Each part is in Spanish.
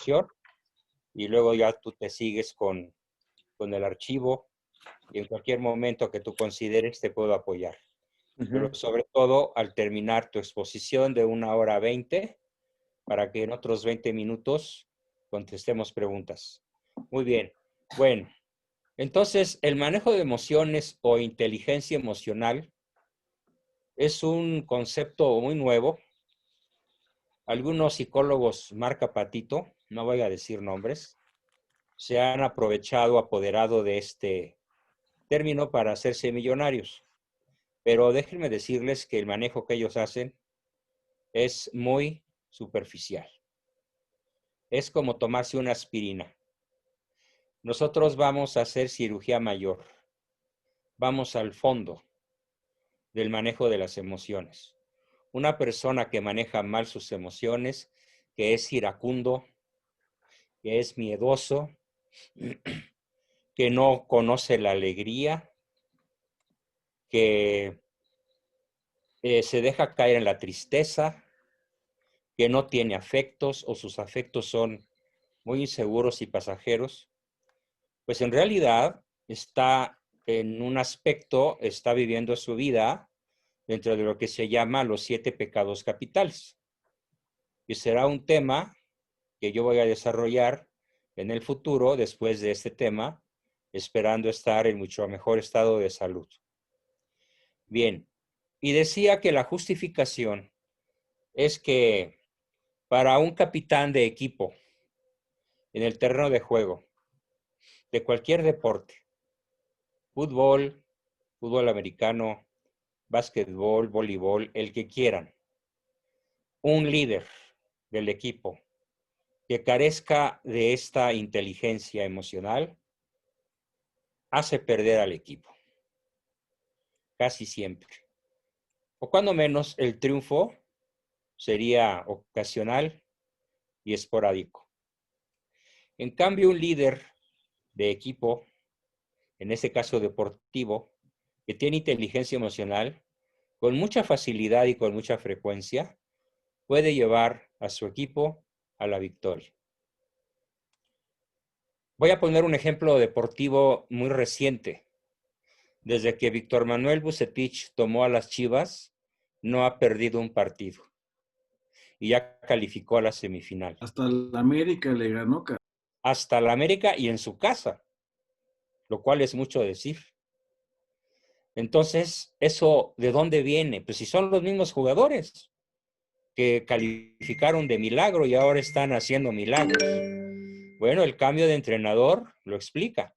introducción y luego ya tú te sigues con el archivo y en cualquier momento que tú consideres te puedo apoyar. Pero sobre todo al terminar tu exposición de 1 hora 20, para que en otros 20 minutos contestemos preguntas. Muy bien. Bueno, entonces el manejo de emociones o inteligencia emocional es un concepto muy nuevo. Algunos psicólogos marca patito, no voy a decir nombres, se han aprovechado, apoderado de este término para hacerse millonarios. Pero déjenme decirles que el manejo que ellos hacen es muy superficial. Es como tomarse una aspirina. Nosotros vamos a hacer cirugía mayor. Vamos al fondo del manejo de las emociones. Una persona que maneja mal sus emociones, que es iracundo, que es miedoso, que no conoce la alegría, que se deja caer en la tristeza, que no tiene afectos o sus afectos son muy inseguros y pasajeros, pues en realidad está en un aspecto, está viviendo su vida dentro de lo que se llama los 7 pecados capitales. Y será un tema que yo voy a desarrollar en el futuro después de este tema, esperando estar en mucho mejor estado de salud. Bien, y decía que la justificación es que para un capitán de equipo en el terreno de juego de cualquier deporte, fútbol, fútbol americano, básquetbol, voleibol, el que quieran, un líder del equipo que carezca de esta inteligencia emocional hace perder al equipo, casi siempre. O cuando menos el triunfo sería ocasional y esporádico. En cambio, un líder de equipo, en este caso deportivo, que tiene inteligencia emocional, con mucha facilidad y con mucha frecuencia, puede llevar a su equipo a la victoria. Voy a poner un ejemplo deportivo muy reciente. Desde que Víctor Manuel Vucetich tomó a las Chivas, no ha perdido un partido y ya calificó a la semifinal. Hasta la América le ganó. Hasta la América y en su casa, lo cual es mucho decir. Entonces, ¿eso de dónde viene? Pues si son los mismos jugadores que calificaron de milagro y ahora están haciendo milagros. Bueno, el cambio de entrenador lo explica.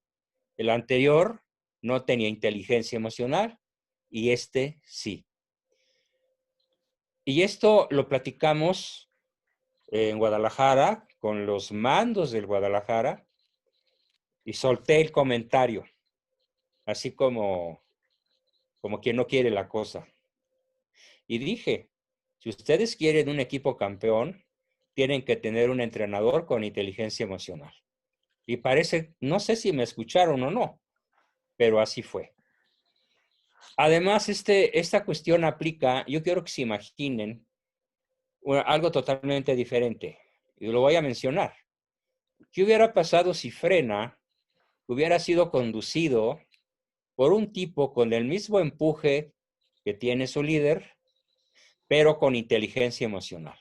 El anterior no tenía inteligencia emocional y este sí. Y esto lo platicamos en Guadalajara con los mandos del Guadalajara y solté el comentario, así como quien no quiere la cosa. Y dije, si ustedes quieren un equipo campeón, tienen que tener un entrenador con inteligencia emocional. Y parece, no sé si me escucharon o no, pero así fue. Además, esta cuestión aplica, yo quiero que se imaginen algo totalmente diferente. Y lo voy a mencionar. ¿Qué hubiera pasado si Frena hubiera sido conducido por un tipo con el mismo empuje que tiene su líder, pero con inteligencia emocional?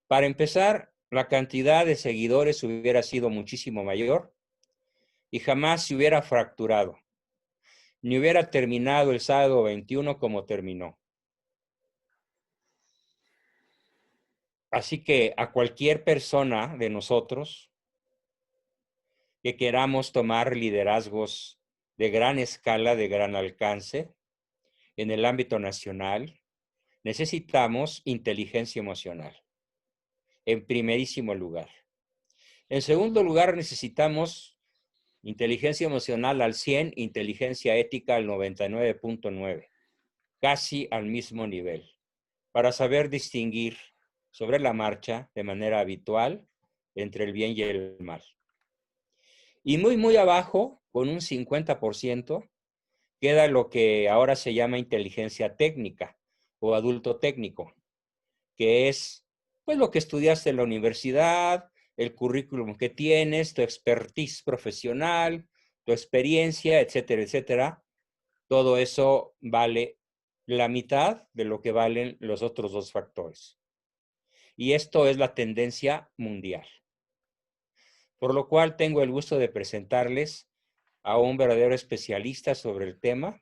Para empezar, la cantidad de seguidores hubiera sido muchísimo mayor y jamás se hubiera fracturado, ni hubiera terminado el sábado 21 como terminó. Así que a cualquier persona de nosotros que queramos tomar liderazgos de gran escala, de gran alcance, en el ámbito nacional, necesitamos inteligencia emocional, en primerísimo lugar. En segundo lugar, necesitamos inteligencia emocional al 100, inteligencia ética al 99.9, casi al mismo nivel, para saber distinguir sobre la marcha de manera habitual entre el bien y el mal. Y muy, muy abajo, con un 50%, queda lo que ahora se llama inteligencia técnica o adulto técnico, que es pues lo que estudiaste en la universidad, el currículum que tienes, tu expertise profesional, tu experiencia, etcétera, etcétera. Todo eso vale la mitad de lo que valen los otros dos factores. Y esto es la tendencia mundial. Por lo cual tengo el gusto de presentarles a un verdadero especialista sobre el tema.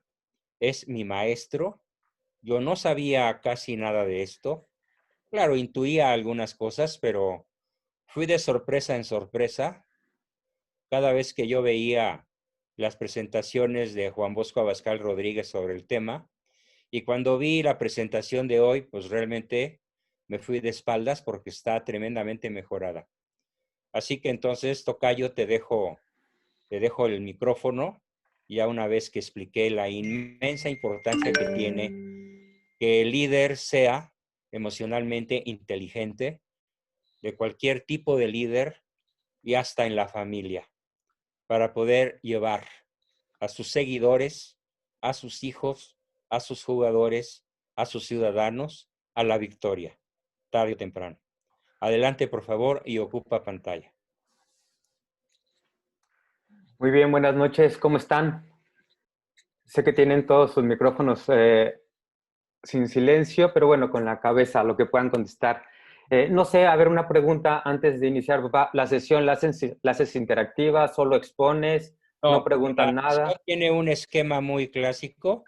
Es mi maestro. Yo no sabía casi nada de esto. Claro, intuía algunas cosas, pero fui de sorpresa en sorpresa cada vez que yo veía las presentaciones de Juan Bosco Abascal Rodríguez sobre el tema. Y cuando vi la presentación de hoy, pues realmente me fui de espaldas porque está tremendamente mejorada. Así que entonces, tocayo, te dejo el micrófono, ya una vez que expliqué la inmensa importancia que tiene que el líder sea emocionalmente inteligente, de cualquier tipo de líder y hasta en la familia, para poder llevar a sus seguidores, a sus hijos, a sus jugadores, a sus ciudadanos a la victoria, tarde o temprano. Adelante, por favor, y ocupa pantalla. Muy bien, buenas noches, ¿cómo están? Sé que tienen todos sus micrófonos sin silencio, pero bueno, con la cabeza, lo que puedan contestar. No sé, a ver, una pregunta antes de iniciar, papá. ¿La sesión la haces interactiva, solo expones, no No, preguntan la sesión nada? tiene un esquema muy clásico.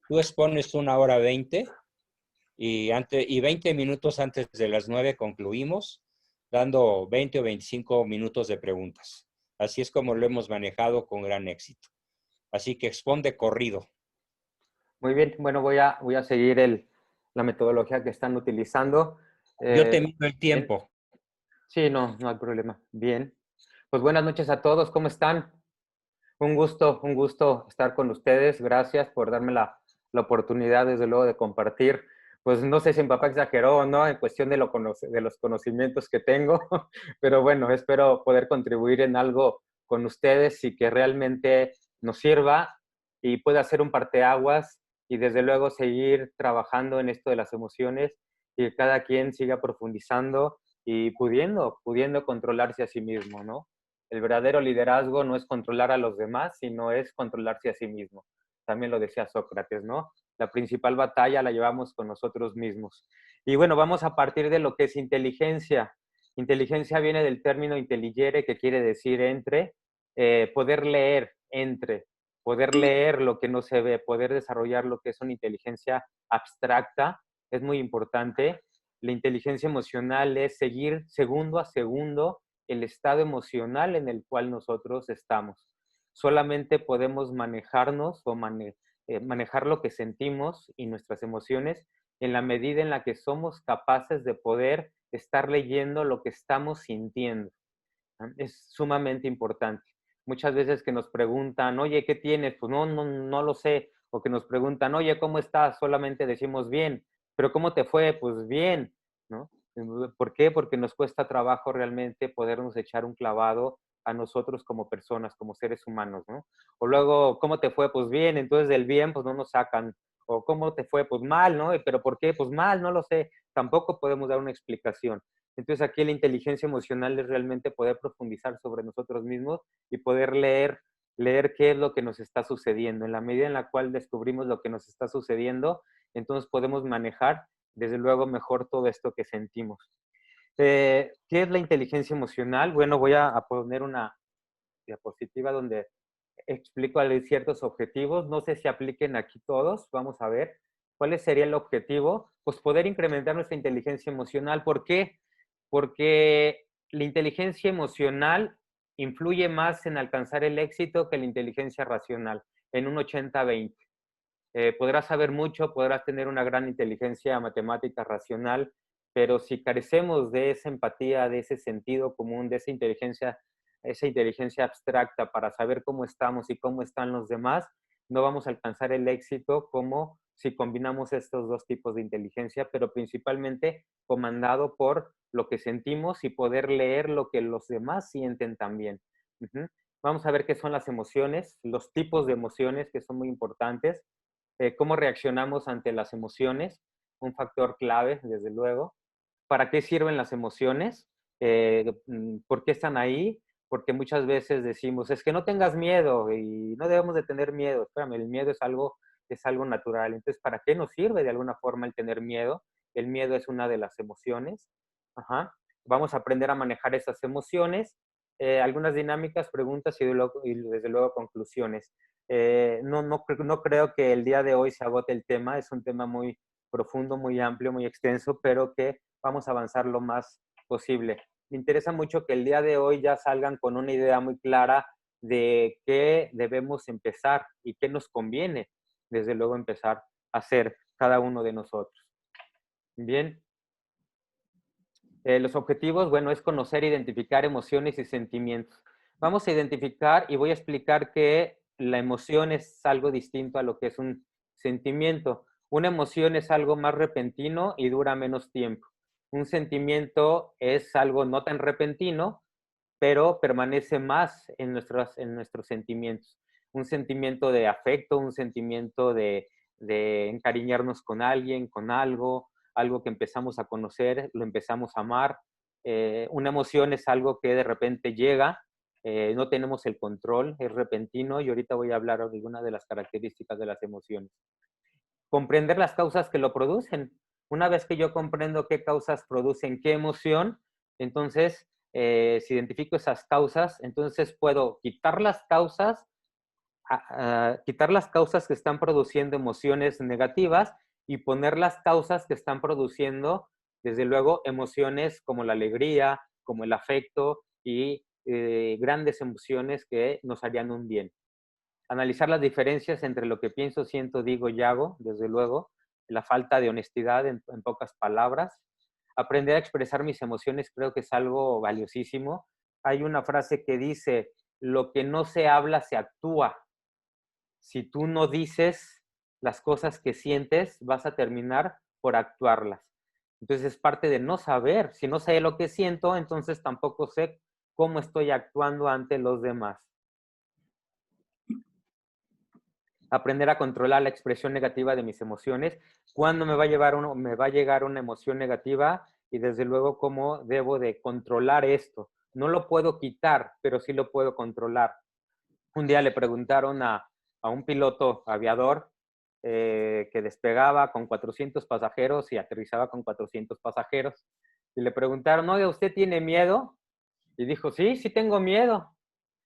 Tú expones 1 hora 20 y 20 minutos antes de las 9 concluimos, dando 20 o 25 minutos de preguntas. Así es como lo hemos manejado con gran éxito. Así que expon de corrido. Muy bien, bueno, voy a seguir la metodología que están utilizando. Yo te mido el Bien. tiempo. Sí, no hay problema. Bien. Pues buenas noches a todos, ¿cómo están? Un gusto estar con ustedes. Gracias por darme la oportunidad, desde luego, de compartir. Pues no sé si mi papá exageró o no en cuestión de los conocimientos que tengo, pero bueno, espero poder contribuir en algo con ustedes y que realmente nos sirva y pueda ser un parteaguas y desde luego seguir trabajando en esto de las emociones y que cada quien siga profundizando y pudiendo controlarse a sí mismo, ¿no? El verdadero liderazgo no es controlar a los demás, sino es controlarse a sí mismo. También lo decía Sócrates, ¿no? La principal batalla la llevamos con nosotros mismos. Y bueno, vamos a partir de lo que es inteligencia. Inteligencia viene del término intelligere, que quiere decir poder leer, poder leer lo que no se ve, poder desarrollar lo que es una inteligencia abstracta, es muy importante. La inteligencia emocional es seguir segundo a segundo el estado emocional en el cual nosotros estamos. Solamente podemos manejarnos o manejar lo que sentimos y nuestras emociones en la medida en la que somos capaces de poder estar leyendo lo que estamos sintiendo. Es sumamente importante. Muchas veces que nos preguntan, oye, ¿qué tienes? Pues no lo sé. O que nos preguntan, oye, ¿cómo estás? Solamente decimos bien. ¿Pero cómo te fue? Pues bien, ¿no? ¿Por qué? Porque nos cuesta trabajo realmente podernos echar un clavado a nosotros como personas, como seres humanos, ¿no? O luego, ¿cómo te fue? Pues bien, entonces del bien, pues no nos sacan. O ¿cómo te fue? Pues mal, ¿no? ¿Pero por qué? Pues mal, no lo sé. Tampoco podemos dar una explicación. Entonces aquí la inteligencia emocional es realmente poder profundizar sobre nosotros mismos y poder leer qué es lo que nos está sucediendo. En la medida en la cual descubrimos lo que nos está sucediendo, entonces podemos manejar, desde luego, mejor todo esto que sentimos. ¿Qué es la inteligencia emocional? Bueno, voy a poner una diapositiva donde explico ciertos objetivos. No sé si apliquen aquí todos. Vamos a ver. ¿Cuál sería el objetivo? Pues poder incrementar nuestra inteligencia emocional. ¿Por qué? Porque la inteligencia emocional influye más en alcanzar el éxito que la inteligencia racional, en un 80-20. Podrás saber mucho, podrás tener una gran inteligencia matemática racional, pero si carecemos de esa empatía, de ese sentido común, de esa inteligencia abstracta para saber cómo estamos y cómo están los demás, no vamos a alcanzar el éxito como si combinamos estos dos tipos de inteligencia, pero principalmente comandado por lo que sentimos y poder leer lo que los demás sienten también. Vamos a ver qué son las emociones, los tipos de emociones que son muy importantes, cómo reaccionamos ante las emociones, un factor clave, desde luego. ¿Para qué sirven las emociones? ¿Por qué están ahí? Porque muchas veces decimos, es que no tengas miedo y no debemos de tener miedo. Espérame, el miedo es algo natural. Entonces, ¿para qué nos sirve de alguna forma el tener miedo? El miedo es una de las emociones. Ajá. Vamos a aprender a manejar esas emociones. Algunas dinámicas, preguntas y desde luego conclusiones. No creo que el día de hoy se agote el tema. Es un tema muy profundo, muy amplio, muy extenso, pero que vamos a avanzar lo más posible. Me interesa mucho que el día de hoy ya salgan con una idea muy clara de qué debemos empezar y qué nos conviene, desde luego, empezar a hacer cada uno de nosotros. Bien. Los objetivos, bueno, es conocer e identificar emociones y sentimientos. Vamos a identificar y voy a explicar que la emoción es algo distinto a lo que es un sentimiento. Una emoción es algo más repentino y dura menos tiempo. Un sentimiento es algo no tan repentino, pero permanece más en nuestros sentimientos. Un sentimiento de afecto, un sentimiento de encariñarnos con alguien, con algo que empezamos a conocer, lo empezamos a amar. Una emoción es algo que de repente llega, no tenemos el control, es repentino y ahorita voy a hablar de algunas de las características de las emociones. Comprender las causas que lo producen. Una vez que yo comprendo qué causas producen qué emoción, entonces, si identifico esas causas, entonces puedo quitar las causas que están produciendo emociones negativas y poner las causas que están produciendo, desde luego, emociones como la alegría, como el afecto y grandes emociones que nos harían un bien. Analizar las diferencias entre lo que pienso, siento, digo y hago, desde luego, la falta de honestidad en pocas palabras. Aprender a expresar mis emociones creo que es algo valiosísimo. Hay una frase que dice, lo que no se habla se actúa. Si tú no dices las cosas que sientes, vas a terminar por actuarlas. Entonces es parte de no saber. Si no sé lo que siento, entonces tampoco sé cómo estoy actuando ante los demás. Aprender a controlar la expresión negativa de mis emociones. ¿Cuándo me va a llegar una emoción negativa? Y desde luego, ¿cómo debo de controlar esto? No lo puedo quitar, pero sí lo puedo controlar. Un día le preguntaron a un piloto aviador que despegaba con 400 pasajeros y aterrizaba con 400 pasajeros. Y le preguntaron, oye, ¿usted tiene miedo? Y dijo, sí, sí tengo miedo.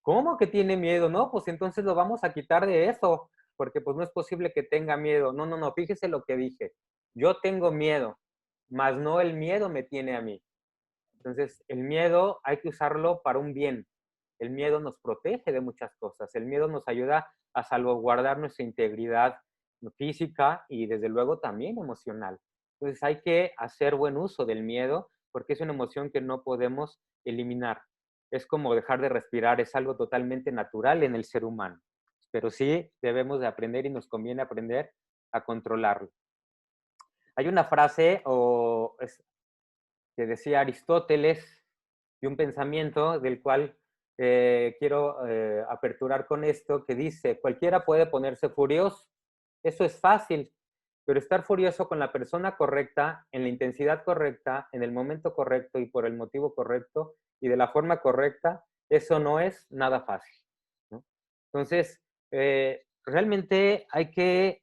¿Cómo que tiene miedo? No, pues entonces lo vamos a quitar de eso, porque pues no es posible que tenga miedo. No, no, no, fíjese lo que dije. Yo tengo miedo, mas no el miedo me tiene a mí. Entonces, el miedo hay que usarlo para un bien. El miedo nos protege de muchas cosas. El miedo nos ayuda a salvaguardar nuestra integridad física y desde luego también emocional. Entonces, hay que hacer buen uso del miedo porque es una emoción que no podemos eliminar. Es como dejar de respirar, es algo totalmente natural en el ser humano. Pero sí debemos de aprender y nos conviene aprender a controlarlo. Hay una frase que decía Aristóteles y un pensamiento del cual quiero aperturar con esto, que dice, cualquiera puede ponerse furioso, eso es fácil, pero estar furioso con la persona correcta, en la intensidad correcta, en el momento correcto y por el motivo correcto y de la forma correcta, eso no es nada fácil, ¿no? Entonces, realmente hay que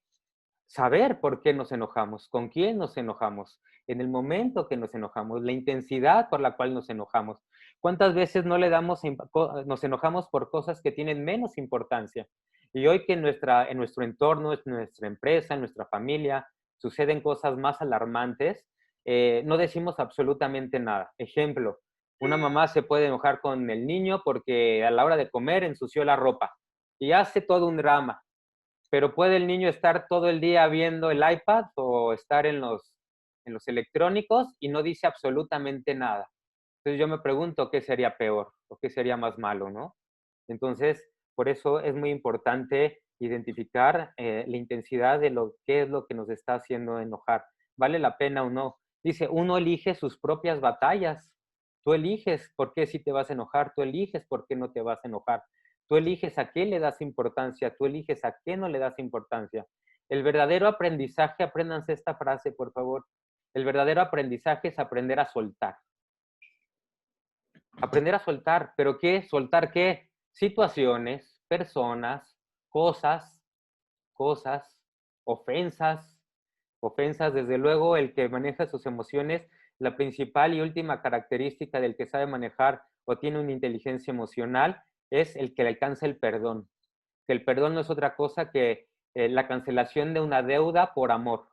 saber por qué nos enojamos, con quién nos enojamos, en el momento que nos enojamos, la intensidad por la cual nos enojamos. ¿Cuántas veces nos enojamos por cosas que tienen menos importancia? Y hoy que en nuestro entorno, en nuestra empresa, en nuestra familia, suceden cosas más alarmantes, no decimos absolutamente nada. Ejemplo, una mamá se puede enojar con el niño porque a la hora de comer ensució la ropa y hace todo un drama, pero puede el niño estar todo el día viendo el iPad o estar en los electrónicos y no dice absolutamente nada. Entonces yo me pregunto qué sería peor o qué sería más malo, ¿no? Entonces, por eso es muy importante identificar la intensidad de qué es lo que nos está haciendo enojar. ¿Vale la pena o no? Dice, uno elige sus propias batallas. Tú eliges por qué sí te vas a enojar, tú eliges por qué no te vas a enojar. Tú eliges a qué le das importancia, tú eliges a qué no le das importancia. El verdadero aprendizaje, apréndanse esta frase, por favor. El verdadero aprendizaje es aprender a soltar. Aprender a soltar, ¿pero qué? ¿Soltar qué? Situaciones, personas, cosas, ofensas, desde luego, el que maneja sus emociones, la principal y última característica del que sabe manejar o tiene una inteligencia emocional es el que le alcanza el perdón. Que el perdón no es otra cosa que la cancelación de una deuda por amor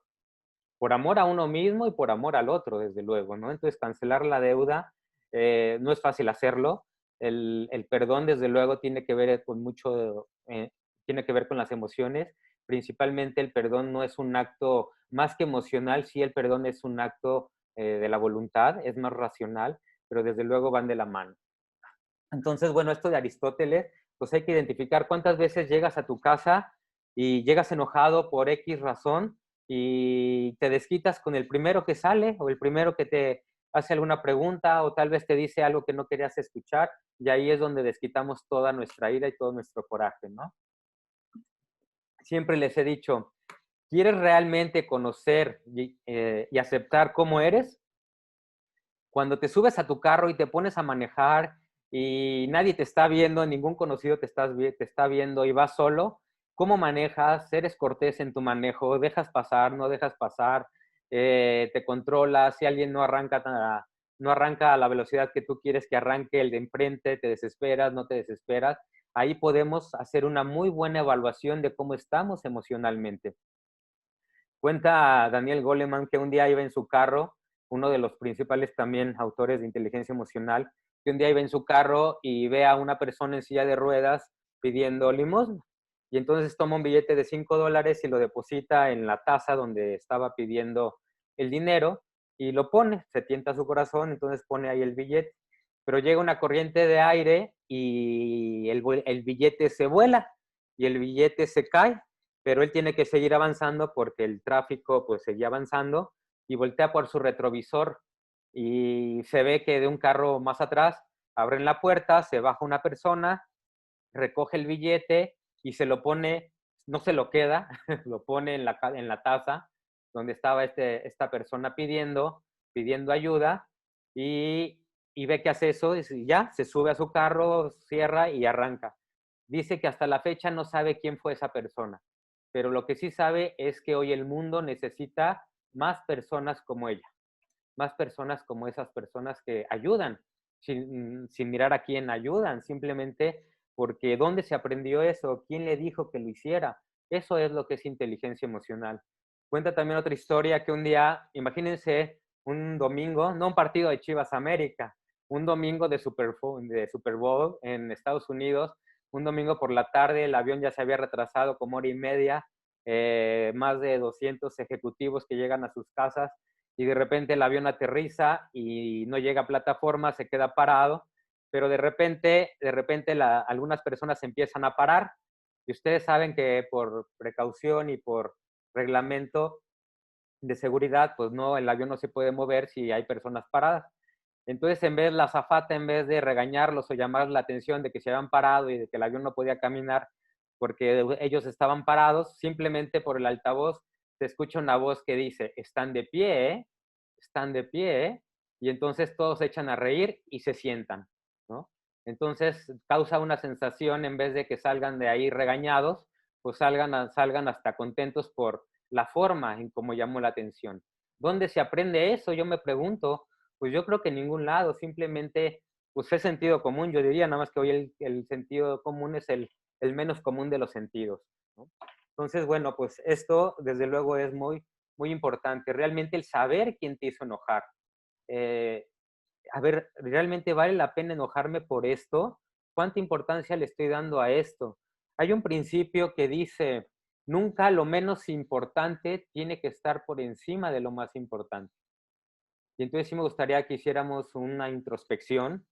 a uno mismo y por amor al otro, desde luego, ¿no? Entonces, cancelar la deuda no es fácil hacerlo. El perdón, desde luego, tiene que ver con mucho, tiene que ver con las emociones. Principalmente el perdón no es un acto más que emocional, sí el perdón es un acto de la voluntad, es más racional, pero desde luego van de la mano. Entonces, bueno, esto de Aristóteles, pues hay que identificar cuántas veces llegas a tu casa y llegas enojado por X razón y te desquitas con el primero que sale o el primero que te hace alguna pregunta o tal vez te dice algo que no querías escuchar y ahí es donde desquitamos toda nuestra ira y todo nuestro coraje, ¿no? Siempre les he dicho, ¿quieres realmente conocer y aceptar cómo eres? Cuando te subes a tu carro y te pones a manejar y nadie te está viendo, ningún conocido te está viendo y vas solo, ¿cómo manejas? ¿Eres cortés en tu manejo? ¿Dejas pasar? ¿No dejas pasar? ¿Te controlas? Si alguien no arranca a la velocidad que tú quieres que arranque el de enfrente, ¿te desesperas? ¿No te desesperas? Ahí podemos hacer una muy buena evaluación de cómo estamos emocionalmente. Cuenta Daniel Goleman que un día iba en su carro, uno de los principales también autores de inteligencia emocional, que un día iba en su carro y ve a una persona en silla de ruedas pidiendo limosna. Y entonces toma un billete de $5 y lo deposita en la taza donde estaba pidiendo el dinero y lo pone, se tienta su corazón, entonces pone ahí el billete. Pero llega una corriente de aire y el billete se vuela y el billete se cae, pero él tiene que seguir avanzando porque el tráfico pues seguía avanzando y voltea por su retrovisor y se ve que de un carro más atrás abren la puerta, se baja una persona, recoge el billete y se lo pone, no se lo queda, lo pone en la taza donde estaba esta persona pidiendo ayuda y ve que hace eso y ya, se sube a su carro, cierra y arranca. Dice que hasta la fecha no sabe quién fue esa persona, pero lo que sí sabe es que hoy el mundo necesita más personas como ella, más personas como esas personas que ayudan, sin mirar a quién ayudan, simplemente porque dónde se aprendió eso, quién le dijo que lo hiciera. Eso es lo que es inteligencia emocional. Cuenta también otra historia que un día, imagínense, un domingo, no un partido de Chivas América, un domingo de Super Bowl en Estados Unidos, un domingo por la tarde, el avión ya se había retrasado como hora y media, más de 200 ejecutivos que llegan a sus casas y de repente el avión aterriza y no llega a plataforma, se queda parado, pero de repente algunas personas se empiezan a parar y ustedes saben que por precaución y por reglamento de seguridad, pues no, el avión no se puede mover si hay personas paradas. Entonces, la azafata, en vez de regañarlos o llamar la atención de que se habían parado y de que el avión no podía caminar porque ellos estaban parados, simplemente por el altavoz se escucha una voz que dice, están de pie, ¿eh? Están de pie, ¿eh? Y entonces todos se echan a reír y se sientan, ¿no? Entonces causa una sensación, en vez de que salgan de ahí regañados, pues salgan hasta contentos por la forma en cómo llamó la atención. ¿Dónde se aprende eso? Yo me pregunto. Pues yo creo que en ningún lado, simplemente pues es sentido común, yo diría, nada más que hoy el sentido común es el menos común de los sentidos, ¿no? Entonces, bueno, pues esto desde luego es muy, muy importante. Realmente el saber quién te hizo enojar. Eh, a ver, ¿realmente vale la pena enojarme por esto? ¿Cuánta importancia le estoy dando a esto? Hay un principio que dice, nunca lo menos importante tiene que estar por encima de lo más importante. Y entonces sí me gustaría que hiciéramos una introspección,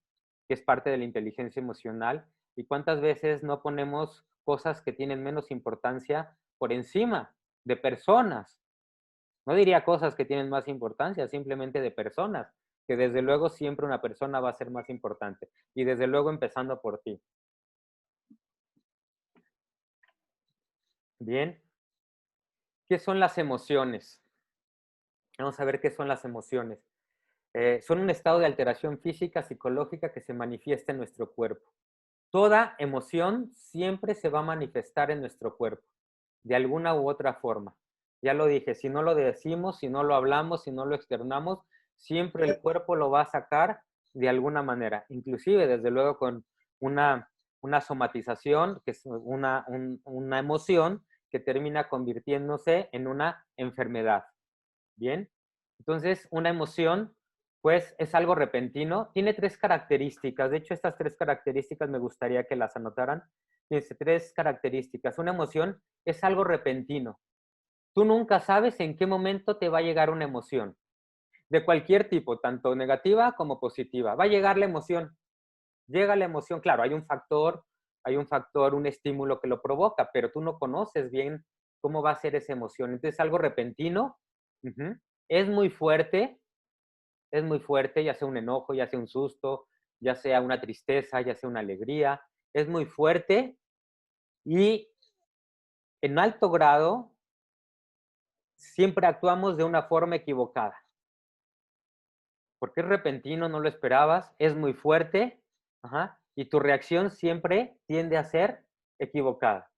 que es parte de la inteligencia emocional, y cuántas veces no ponemos cosas que tienen menos importancia por encima de personas. No diría cosas que tienen más importancia, simplemente de personas, que desde luego siempre una persona va a ser más importante. Y desde luego empezando por ti. Bien. ¿Qué son las emociones? Vamos a ver qué son las emociones. Son un estado de alteración física, psicológica que se manifiesta en nuestro cuerpo. Toda emoción siempre se va a manifestar en nuestro cuerpo, de alguna u otra forma. Ya lo dije, si no lo decimos, si no lo hablamos, si no lo externamos, siempre el cuerpo lo va a sacar de alguna manera, inclusive desde luego con una somatización, que es una emoción que termina convirtiéndose en una enfermedad. Bien, entonces una emoción pues es algo repentino, tiene 3 características, de hecho estas 3 características me gustaría que las anotaran. Tiene 3 características. Una emoción es algo repentino. Tú nunca sabes en qué momento te va a llegar una emoción, de cualquier tipo, tanto negativa como positiva. Va a llegar la emoción, llega la emoción, claro, hay un factor, un estímulo que lo provoca, pero tú no conoces bien cómo va a ser esa emoción. Entonces, algo repentino, uh-huh, es muy fuerte, ya sea un enojo, ya sea un susto, ya sea una tristeza, ya sea una alegría, es muy fuerte y en alto grado siempre actuamos de una forma equivocada. Porque es repentino, no lo esperabas, es muy fuerte, ajá, y tu reacción siempre tiende a ser equivocada.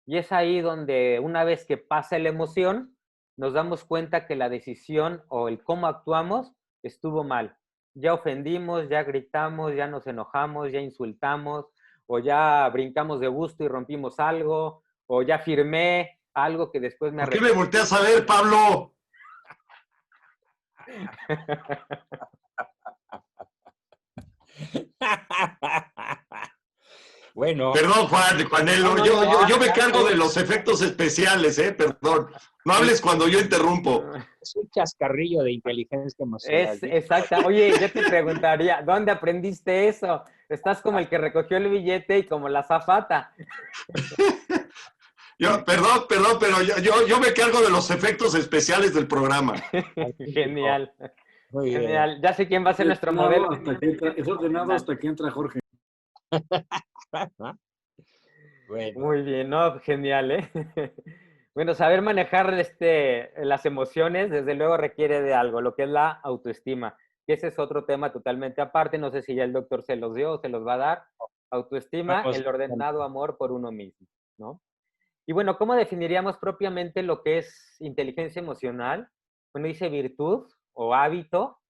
Y es ahí donde una vez que pasa la emoción, nos damos cuenta que la decisión o el cómo actuamos estuvo mal. Ya ofendimos, ya gritamos, ya nos enojamos, ya insultamos, o ya brincamos de gusto y rompimos algo, o ya firmé algo que después me ¿Por qué me arrepentí. volteas a ver, Pablo? Bueno, Perdón, No, Juanelo, no, yo me cargo de adelante. los efectos especiales, perdón. No hables cuando yo interrumpo. es un chascarrillo de inteligencia emocional. Es exacta. Oye, yo te preguntaría, ¿dónde aprendiste eso? Estás como el que recogió el billete y como la azafata. Perdón, pero yo me cargo de los efectos especiales del programa. Genial, Muy bien. genial. Ya sé quién va a ser nuestro modelo. Es ordenado hasta que entra Jorge. Bueno, Muy bien, no, genial, ¿eh? Bueno, saber manejar las emociones, desde luego requiere de algo, lo que es la autoestima. Y ese es otro tema totalmente aparte. No sé si ya el doctor se los dio o se los va a dar. Autoestima, vamos. el ordenado amor por uno mismo, ¿no? Y bueno, ¿cómo definiríamos propiamente lo que es inteligencia emocional? Bueno, dice virtud o hábito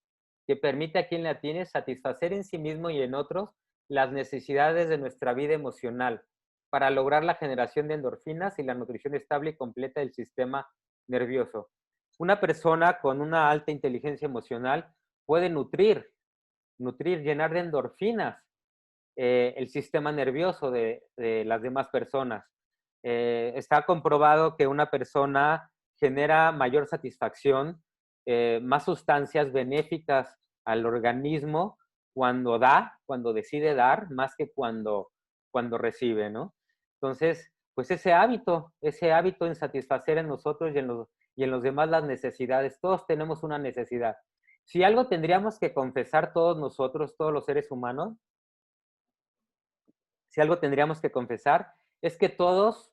que permite a quien la tiene satisfacer en sí mismo y en otros las necesidades de nuestra vida emocional para lograr la generación de endorfinas y la nutrición estable y completa del sistema nervioso. Una persona con una alta inteligencia emocional puede nutrir, llenar de endorfinas el sistema nervioso de las demás personas. Está comprobado que una persona genera mayor satisfacción, más sustancias benéficas al organismo cuando decide dar, más que cuando recibe, ¿no? Entonces, pues ese hábito en satisfacer en nosotros y en los demás las necesidades, todos tenemos una necesidad. Si algo tendríamos que confesar todos nosotros, todos los seres humanos, si algo tendríamos que confesar, es que todos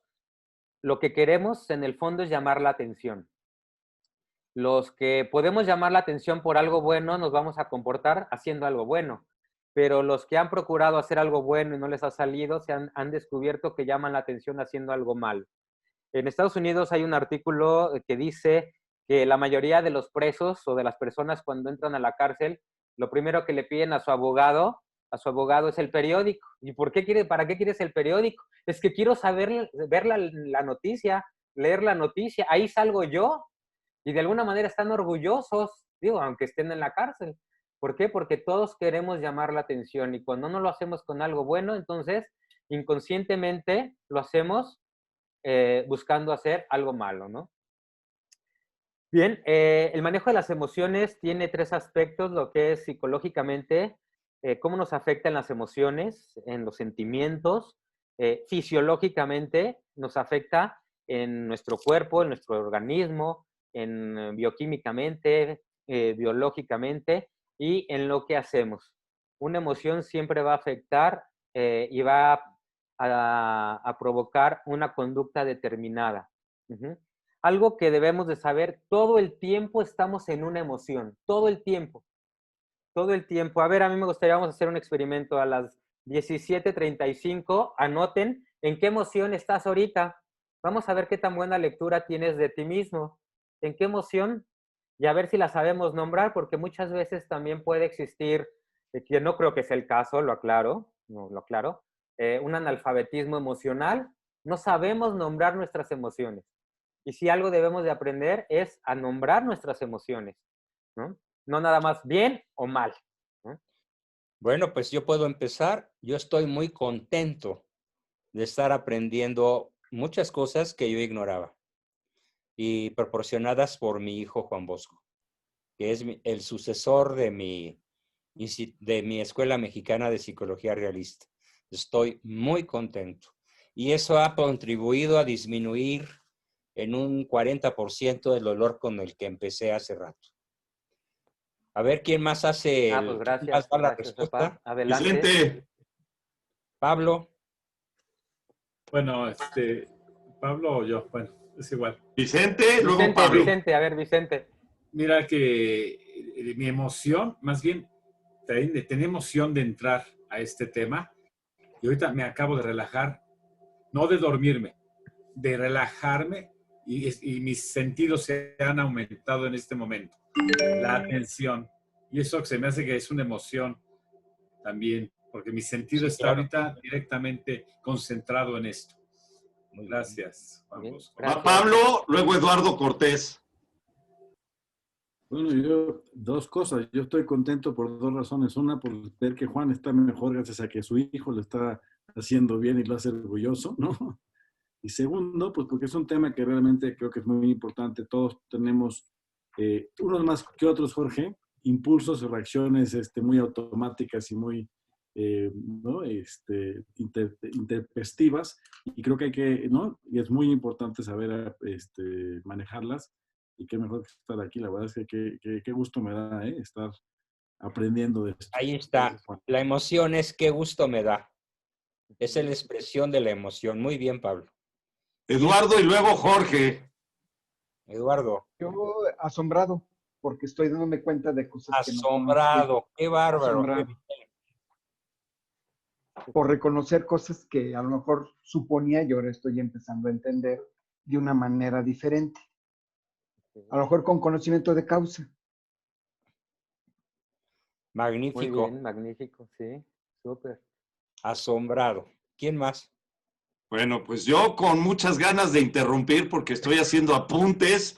lo que queremos en el fondo es llamar la atención. Los que podemos llamar la atención por algo bueno nos vamos a comportar haciendo algo bueno, pero los que han procurado hacer algo bueno y no les ha salido, han descubierto que llaman la atención haciendo algo mal. En Estados Unidos hay un artículo que dice que la mayoría de los presos o de las personas cuando entran a la cárcel, lo primero que le piden a su abogado es el periódico. ¿Y para qué quieres el periódico? Es que quiero saber, ver la noticia, leer la noticia, ahí salgo yo. Y de alguna manera están orgullosos, digo, aunque estén en la cárcel. ¿Por qué? Porque todos queremos llamar la atención y cuando no lo hacemos con algo bueno, entonces inconscientemente lo hacemos buscando hacer algo malo, ¿no? Bien, el manejo de las emociones tiene 3 aspectos, lo que es psicológicamente, cómo nos afectan las emociones, en los sentimientos, fisiológicamente nos afecta en nuestro cuerpo, en nuestro organismo, en bioquímicamente, biológicamente y en lo que hacemos. Una emoción siempre va a afectar y va a provocar una conducta determinada. Uh-huh. algo que debemos de saber, todo el tiempo estamos en una emoción, todo el tiempo. Todo el tiempo. A ver, a mí me gustaría, vamos a hacer un experimento a las 17:35. Anoten en qué emoción estás ahorita. Vamos a ver qué tan buena lectura tienes de ti mismo. ¿En qué emoción? Y a ver si la sabemos nombrar, porque muchas veces también puede existir, que no creo que sea el caso, lo aclaro, no, lo aclaro, un analfabetismo emocional. No sabemos nombrar nuestras emociones. Y si algo debemos de aprender es a nombrar nuestras emociones, ¿no? No nada más bien o mal, ¿no? Bueno, pues yo puedo empezar. Yo estoy muy contento de estar aprendiendo muchas cosas que yo ignoraba y proporcionadas por mi hijo Juan Bosco, que es el sucesor de mi Escuela Mexicana de Psicología Realista. Estoy muy contento y eso ha contribuido a disminuir en un 40% el dolor con el que empecé hace rato. A ver, ¿quién más hace Pues quién más gracias, da la gracias, respuesta? papá. Adelante. Vicente, Pablo. Bueno, Pablo o yo, bueno, es igual. Vicente, luego Vicente, Pablo. Vicente, a ver, Vicente. Mira que mi emoción, más bien, tenía emoción de entrar a este tema y ahorita me acabo de relajar, no de dormirme, de relajarme y mis sentidos se han aumentado en este momento. La atención. Y eso que se me hace que es una emoción también, porque mi sentido Sí, está claro. ahorita directamente concentrado en esto. Muy bien. Gracias, Juan Bien, Bosco. gracias. Pablo, luego Eduardo Cortés. Bueno, yo, dos cosas. Yo estoy contento por dos razones. Una, por ver que Juan está mejor gracias a que su hijo lo está haciendo bien y lo hace orgulloso, ¿no? Y segundo, pues porque es un tema que realmente creo que es muy importante. Todos tenemos, unos más que otros, Jorge, impulsos o reacciones muy automáticas y muy, ¿no? Intempestivas. Y creo que hay que, ¿no? Y es muy importante saber manejarlas. Y qué mejor que estar aquí. La verdad es que qué gusto me da, estar aprendiendo de esto. Ahí está. Gracias, Juan. La emoción es qué gusto me da. Esa es la expresión de la emoción. Muy bien, Pablo. Eduardo y luego Jorge. Eduardo. Yo asombrado, porque estoy dándome cuenta de cosas que no Asombrado. Qué bárbaro. Asombrado. por reconocer cosas que a lo mejor suponía y ahora estoy empezando a entender de una manera diferente. A lo mejor con conocimiento de causa. Magnífico. Muy bien, magnífico, sí, súper. Asombrado. ¿Quién más? Bueno, pues yo con muchas ganas de interrumpir porque estoy haciendo apuntes,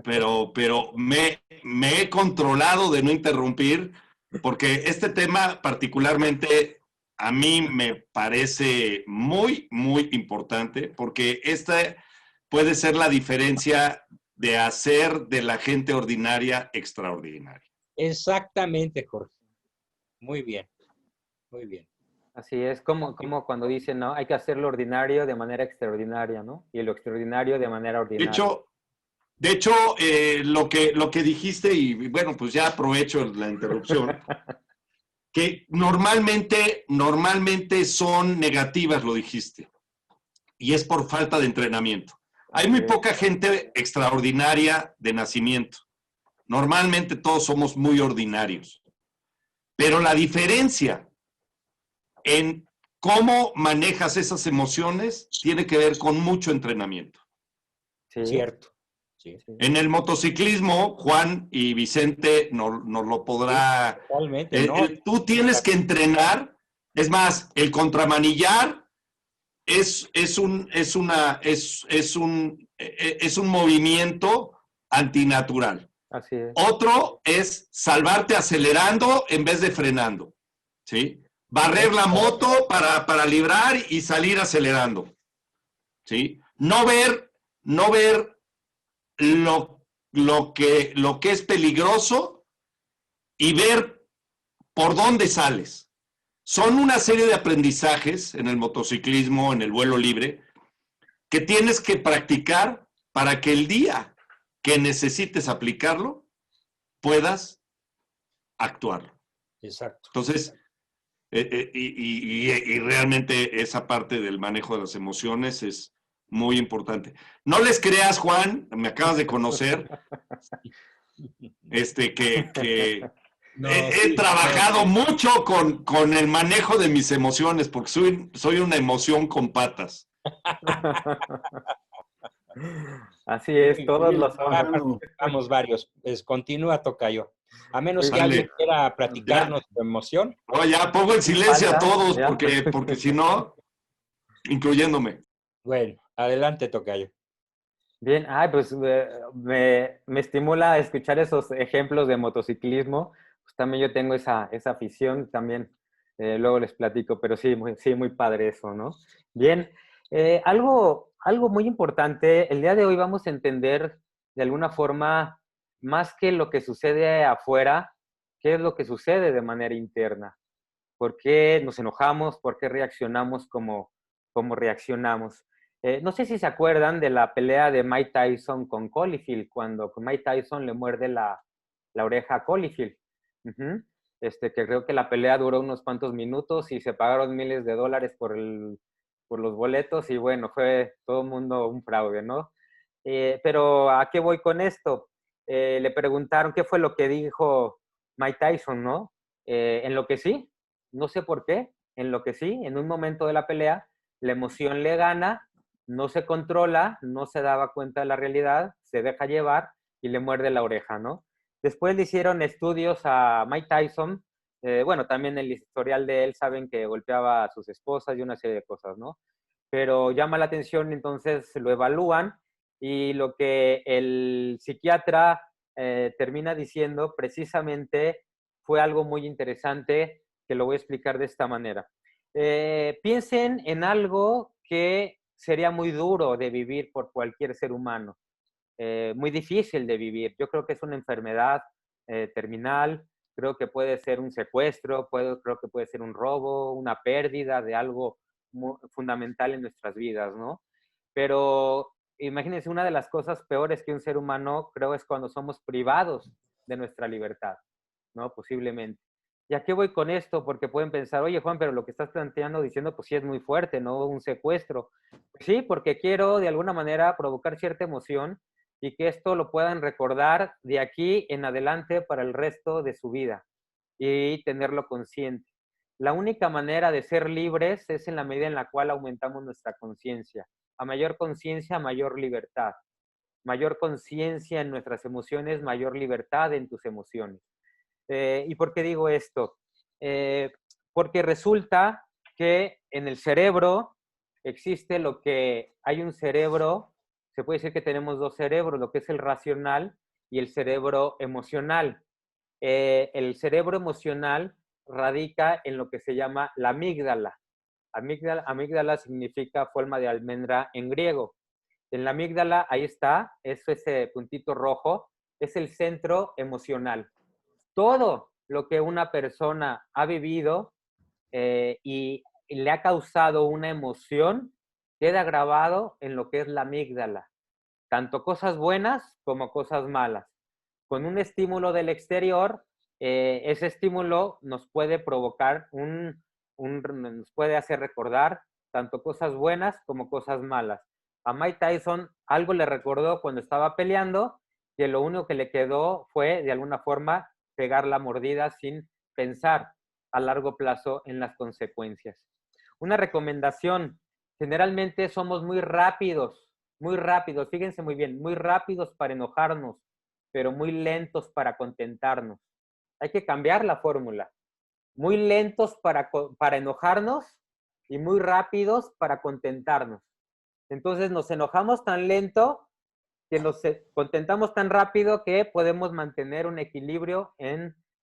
pero me he controlado de no interrumpir porque este tema particularmente a mí me parece muy, muy importante porque esta puede ser la diferencia de hacer de la gente ordinaria extraordinaria. Exactamente, Jorge. Muy bien. Muy bien. Así es, como cuando dicen, ¿no? Hay que hacer lo ordinario de manera extraordinaria, ¿no? Y lo extraordinario de manera ordinaria. De hecho, lo que dijiste, y bueno, pues ya aprovecho la interrupción, que normalmente son negativas, lo dijiste, y es por falta de entrenamiento. Hay muy poca gente extraordinaria de nacimiento. Normalmente todos somos muy ordinarios. Pero la diferencia en cómo manejas esas emociones tiene que ver con mucho entrenamiento. Sí. Cierto. Sí. En el motociclismo, Juan y Vicente nos lo podrá... Totalmente, ¿no? Tú tienes que entrenar. Es más, el contramanillar es un movimiento antinatural. Así es. Otro es salvarte acelerando en vez de frenando, ¿sí? Barrer la moto para librar y salir acelerando, ¿sí? No ver lo que es peligroso y ver por dónde sales. Son una serie de aprendizajes en el motociclismo, en el vuelo libre, que tienes que practicar para que el día que necesites aplicarlo, puedas actuarlo. Exacto. Entonces, y realmente esa parte del manejo de las emociones es Muy importante. No les creas, Juan, me acabas de conocer, que No, he sí, trabajado mucho con el manejo de mis emociones, porque soy una emoción con patas. Así es, todos Síguele lo somos. trabajando. Vamos varios. Continúa, tocayo. A menos Muy que bien. alguien Sale. quiera Ya, platicarnos su emoción. no, ya pongo en Sí, silencio a falta, todos, ya. porque si no, incluyéndome. Bueno, adelante, tocayo. Bien, ay, pues me estimula escuchar esos ejemplos de motociclismo. Pues también yo tengo esa afición, también luego les platico, pero sí, muy padre eso, ¿no? Bien, algo muy importante, el día de hoy vamos a entender de alguna forma, más que lo que sucede afuera, qué es lo que sucede de manera interna. ¿Por qué nos enojamos? ¿Por qué reaccionamos como reaccionamos? No sé si se acuerdan de la pelea de Mike Tyson con Holyfield, cuando Mike Tyson le muerde la oreja a Holyfield. Uh-huh. Que creo que la pelea duró unos cuantos minutos y se pagaron miles de dólares por los boletos y bueno, fue todo el mundo un fraude, ¿no? Pero ¿a qué voy con esto? Le preguntaron qué fue lo que dijo Mike Tyson, ¿no? Enloquecí, no sé por qué, enloquecí, en un momento de la pelea, la emoción le gana, no se controla, no se daba cuenta de la realidad, se deja llevar y le muerde la oreja, ¿no? Después le hicieron estudios a Mike Tyson, bueno, también el historial de él, saben que golpeaba a sus esposas y una serie de cosas, ¿no? Pero llama la atención, entonces lo evalúan y lo que el psiquiatra termina diciendo precisamente fue algo muy interesante que lo voy a explicar de esta manera. Piensen en algo que sería muy duro de vivir por cualquier ser humano, muy difícil de vivir. Yo creo que es una enfermedad terminal, creo que puede ser un secuestro, creo que puede ser un robo, una pérdida de algo muy fundamental en nuestras vidas, ¿no? Pero imagínense, una de las cosas peores que un ser humano creo es cuando somos privados de nuestra libertad, ¿no? Posiblemente. ¿Y a qué voy con esto? Porque pueden pensar, oye Juan, pero lo que estás planteando, diciendo, pues sí es muy fuerte, ¿no? Un secuestro. Pues sí, porque quiero de alguna manera provocar cierta emoción y que esto lo puedan recordar de aquí en adelante para el resto de su vida y tenerlo consciente. La única manera de ser libres es en la medida en la cual aumentamos nuestra conciencia. A mayor conciencia, mayor libertad. Mayor conciencia en nuestras emociones, mayor libertad en tus emociones. ¿Y por qué digo esto? Porque resulta que en el cerebro existe lo que hay un cerebro, se puede decir que tenemos dos cerebros, lo que es el racional y el cerebro emocional. El cerebro emocional radica en lo que se llama la amígdala. Amígdala significa forma de almendra en griego. En la amígdala, ahí está, es ese puntito rojo, es el centro emocional. Todo lo que una persona ha vivido y le ha causado una emoción queda grabado en lo que es la amígdala, tanto cosas buenas como cosas malas. Con un estímulo del exterior, ese estímulo nos puede provocar nos puede hacer recordar tanto cosas buenas como cosas malas. A Mike Tyson algo le recordó cuando estaba peleando, que lo único que le quedó fue, de alguna forma, pegar la mordida sin pensar a largo plazo en las consecuencias. Una recomendación, generalmente somos muy rápidos, fíjense muy bien, muy rápidos para enojarnos, pero muy lentos para contentarnos. Hay que cambiar la fórmula. Muy lentos para enojarnos y muy rápidos para contentarnos. Entonces nos enojamos tan lento que nos contentamos tan rápido que podemos mantener un equilibrio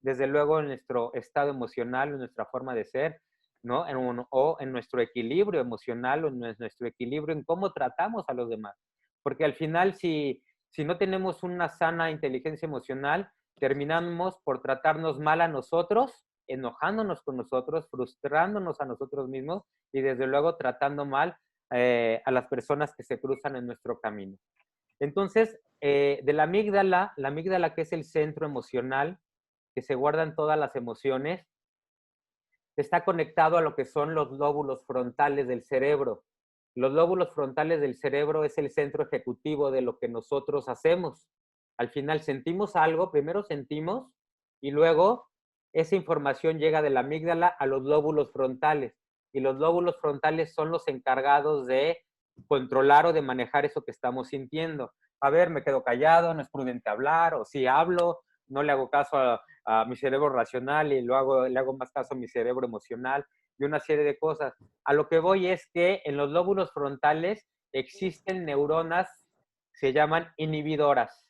desde luego, en nuestro estado emocional, en nuestra forma de ser, ¿no? O en nuestro equilibrio emocional o en nuestro equilibrio en cómo tratamos a los demás. Porque al final, si no tenemos una sana inteligencia emocional, terminamos por tratarnos mal a nosotros, enojándonos con nosotros, frustrándonos a nosotros mismos y desde luego tratando mal a las personas que se cruzan en nuestro camino. Entonces, de la amígdala que es el centro emocional, que se guardan todas las emociones, está conectado a lo que son los lóbulos frontales del cerebro. Los lóbulos frontales del cerebro es el centro ejecutivo de lo que nosotros hacemos. Al final sentimos algo, primero sentimos y luego esa información llega de la amígdala a los lóbulos frontales. Y los lóbulos frontales son los encargados de controlar o de manejar eso que estamos sintiendo. A ver, me quedo callado, no es prudente hablar, o si hablo, no le hago caso a mi cerebro racional y le hago más caso a mi cerebro emocional y una serie de cosas. A lo que voy es que en los lóbulos frontales existen neuronas, se llaman inhibitorias,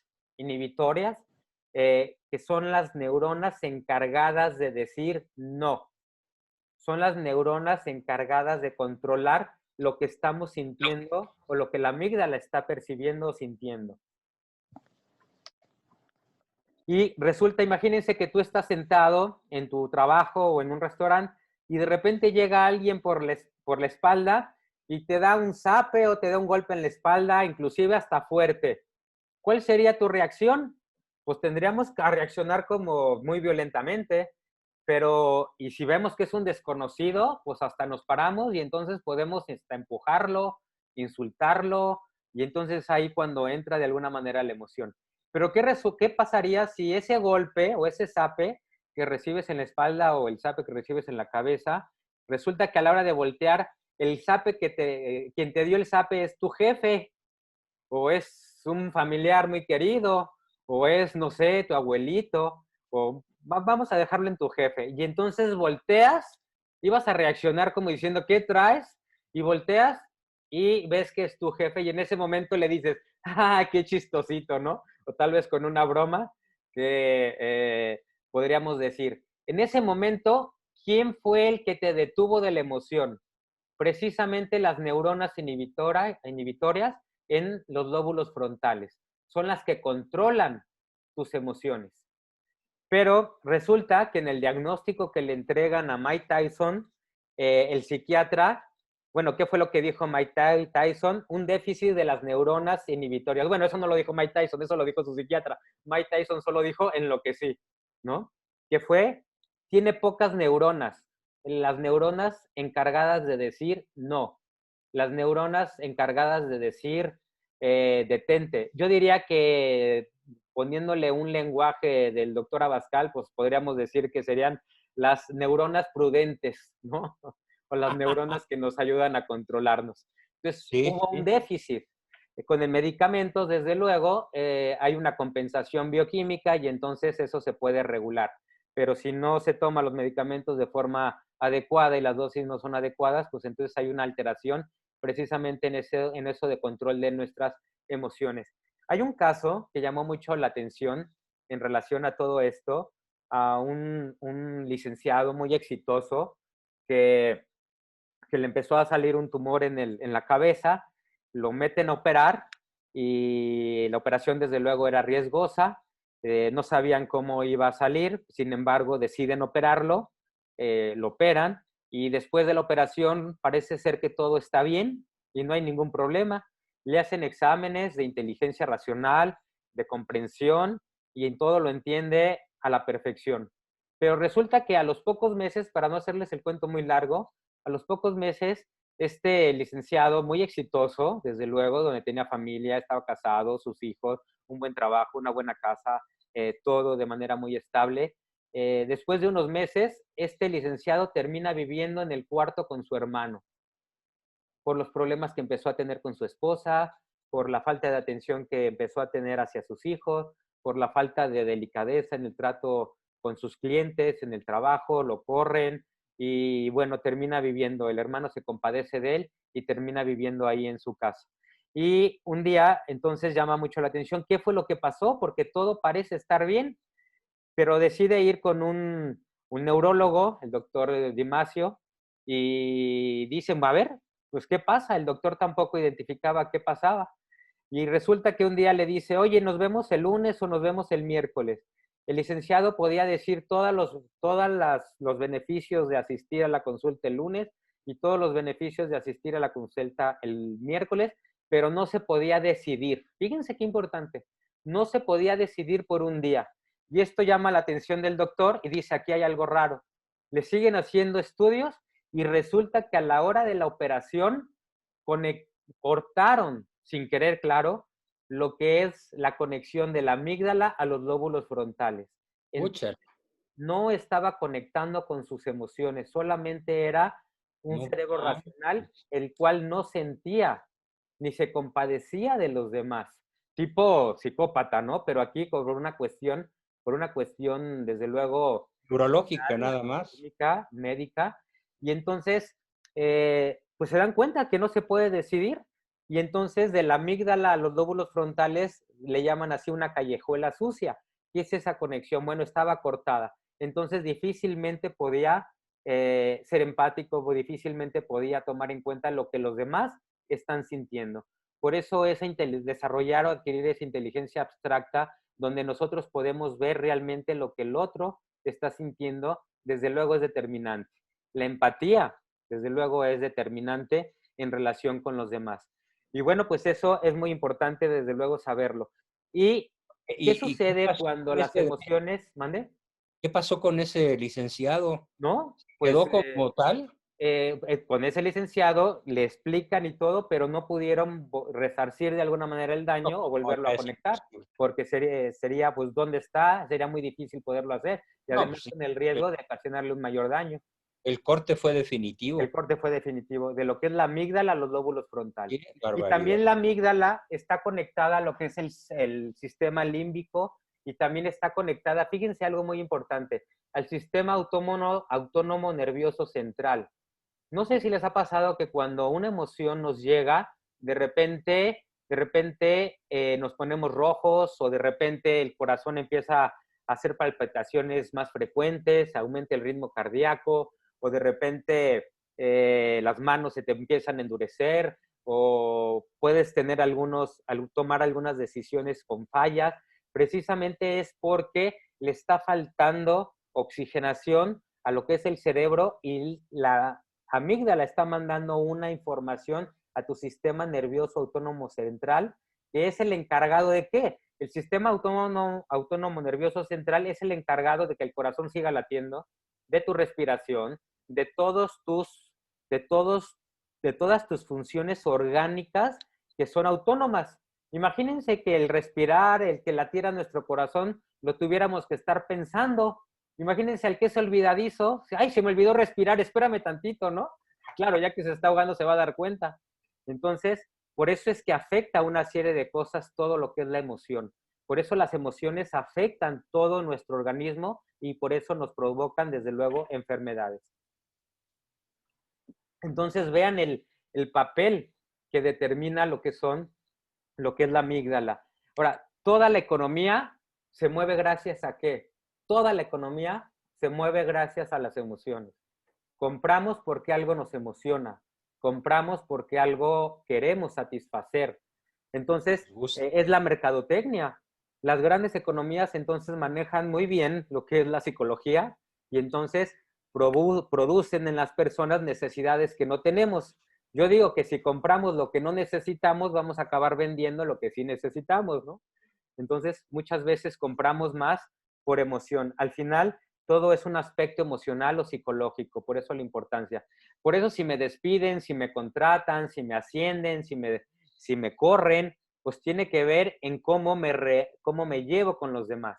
que son las neuronas encargadas de decir no. Son las neuronas encargadas de controlar lo que estamos sintiendo o lo que la amígdala está percibiendo o sintiendo. Y resulta, imagínense que tú estás sentado en tu trabajo o en un restaurante y de repente llega alguien por la espalda y te da un zape o te da un golpe en la espalda, inclusive hasta fuerte. ¿Cuál sería tu reacción? Pues tendríamos que reaccionar como muy violentamente, pero y si vemos que es un desconocido, pues hasta nos paramos y entonces podemos empujarlo, insultarlo, y entonces ahí cuando entra de alguna manera la emoción. Pero ¿qué pasaría si ese golpe o ese zape que recibes en la espalda o el zape que recibes en la cabeza, resulta que a la hora de voltear, el zape quien te dio el zape es tu jefe, o es un familiar muy querido, o es, no sé, tu abuelito, o vamos a dejarlo en tu jefe. Y entonces volteas, ibas a reaccionar como diciendo, ¿qué traes? Y volteas y ves que es tu jefe y en ese momento le dices, ¡ah, qué chistosito!, ¿no? O tal vez con una broma que podríamos decir. En ese momento, ¿quién fue el que te detuvo de la emoción? Precisamente las neuronas inhibitorias en los lóbulos frontales. Son las que controlan tus emociones. Pero resulta que en el diagnóstico que le entregan a Mike Tyson, el psiquiatra, bueno, ¿qué fue lo que dijo Mike Tyson? Un déficit de las neuronas inhibitorias. Bueno, eso no lo dijo Mike Tyson, eso lo dijo su psiquiatra. Mike Tyson solo dijo en lo que sí, ¿no? Que fue, tiene pocas neuronas. Las neuronas encargadas de decir no. Las neuronas encargadas de decir detente. Yo diría que poniéndole un lenguaje del doctor Abascal, pues podríamos decir que serían las neuronas prudentes, ¿no? O las neuronas que nos ayudan a controlarnos. Entonces, Sí, hubo un déficit. Con el medicamento, desde luego, hay una compensación bioquímica y entonces eso se puede regular. Pero si no se toman los medicamentos de forma adecuada y las dosis no son adecuadas, pues entonces hay una alteración precisamente en eso de control de nuestras emociones. Hay un caso que llamó mucho la atención en relación a todo esto, a un licenciado muy exitoso que le empezó a salir un tumor en la cabeza, lo meten a operar y la operación desde luego era riesgosa, no sabían cómo iba a salir, sin embargo deciden operarlo, lo operan y después de la operación parece ser que todo está bien y no hay ningún problema. Le hacen exámenes de inteligencia racional, de comprensión y en todo lo entiende a la perfección. Pero resulta que a los pocos meses, para no hacerles el cuento muy largo, a los pocos meses, este licenciado muy exitoso, desde luego, donde tenía familia, estaba casado, sus hijos, un buen trabajo, una buena casa, todo de manera muy estable. Después de unos meses, este licenciado termina viviendo en el cuarto con su hermano, por los problemas que empezó a tener con su esposa, por la falta de atención que empezó a tener hacia sus hijos, por la falta de delicadeza en el trato con sus clientes, en el trabajo, lo corren y bueno, termina viviendo, el hermano se compadece de él y termina viviendo ahí en su casa. Y un día entonces llama mucho la atención, ¿qué fue lo que pasó? Porque todo parece estar bien, pero decide ir con un neurólogo, el doctor Dimasio, y dicen, a ver, pues ¿qué pasa? El doctor tampoco identificaba qué pasaba. Y resulta que un día le dice, oye, ¿nos vemos el lunes o nos vemos el miércoles? El licenciado podía decir los beneficios de asistir a la consulta el lunes y todos los beneficios de asistir a la consulta el miércoles, pero no se podía decidir. Fíjense qué importante, no se podía decidir por un día. Y esto llama la atención del doctor y dice, aquí hay algo raro. Le siguen haciendo estudios y resulta que a la hora de la operación, cortaron, sin querer, claro, lo que es la conexión de la amígdala a los lóbulos frontales. Pucha, No estaba conectando con sus emociones, solamente era un no cerebro manches. racional, el cual no sentía ni se compadecía de los demás. Tipo psicópata, ¿no? Pero aquí por una cuestión, desde luego, Urológica nada más. médica, y entonces, pues se dan cuenta que no se puede decidir, y entonces de la amígdala a los lóbulos frontales le llaman así una callejuela sucia, y es esa conexión, bueno, estaba cortada, entonces difícilmente podía ser empático, o difícilmente podía tomar en cuenta lo que los demás están sintiendo. Por eso desarrollar o adquirir esa inteligencia abstracta, donde nosotros podemos ver realmente lo que el otro está sintiendo, desde luego es determinante. La empatía, desde luego, es determinante en relación con los demás. Y bueno, pues eso es muy importante, desde luego, saberlo. ¿Y qué ¿Y qué sucede pasó cuando con las ese, emociones, mande? qué pasó con ese licenciado? ¿No? Pues ¿Quedó como tal? con ese licenciado le explican y todo, pero no pudieron resarcir de alguna manera el daño o No, volverlo ya a es conectar, imposible. porque sería, pues, ¿dónde está? Sería muy difícil poderlo hacer y No, además pues sí, con el riesgo de ocasionarle un mayor daño. el corte fue El definitivo. corte fue definitivo, de lo que es la amígdala a los lóbulos frontales. Qué Y barbaridad. también la amígdala está conectada a lo que es el sistema límbico y también está conectada, fíjense algo muy importante, al sistema autónomo nervioso central. No sé si les ha pasado que cuando una emoción nos llega, de repente nos ponemos rojos o de repente el corazón empieza a hacer palpitaciones más frecuentes, aumenta el ritmo cardíaco o de repente las manos se te empiezan a endurecer o puedes tomar algunas decisiones con fallas. Precisamente es porque le está faltando oxigenación a lo que es el cerebro y la amígdala está mandando una información a tu sistema nervioso autónomo central, que es el encargado de qué? El sistema autónomo nervioso central es el encargado de que el corazón siga latiendo, de tu respiración, de todos tus, de todos, de todas tus funciones orgánicas que son autónomas. Imagínense que el respirar, el que latiera nuestro corazón, lo tuviéramos que estar pensando. Imagínense al que es olvidadizo. Ay, se me olvidó respirar, espérame tantito, ¿no? Claro, ya que se está ahogando se va a dar cuenta. Entonces, por eso es que afecta una serie de cosas todo lo que es la emoción. Por eso las emociones afectan todo nuestro organismo y por eso nos provocan, desde luego, enfermedades. Entonces, vean el papel que determina lo que es la amígdala. Ahora, toda la economía se mueve gracias a ¿qué? Toda la economía se mueve gracias a las emociones. Compramos porque algo nos emociona. Compramos porque algo queremos satisfacer. Entonces, es la mercadotecnia. Las grandes economías entonces manejan muy bien lo que es la psicología y entonces producen en las personas necesidades que no tenemos. Yo digo que si compramos lo que no necesitamos, vamos a acabar vendiendo lo que sí necesitamos, ¿no? Entonces, muchas veces compramos más por emoción. Al final, todo es un aspecto emocional o psicológico, por eso la importancia. Por eso si me despiden, si me contratan, si me ascienden, si me corren, pues tiene que ver en cómo me llevo con los demás.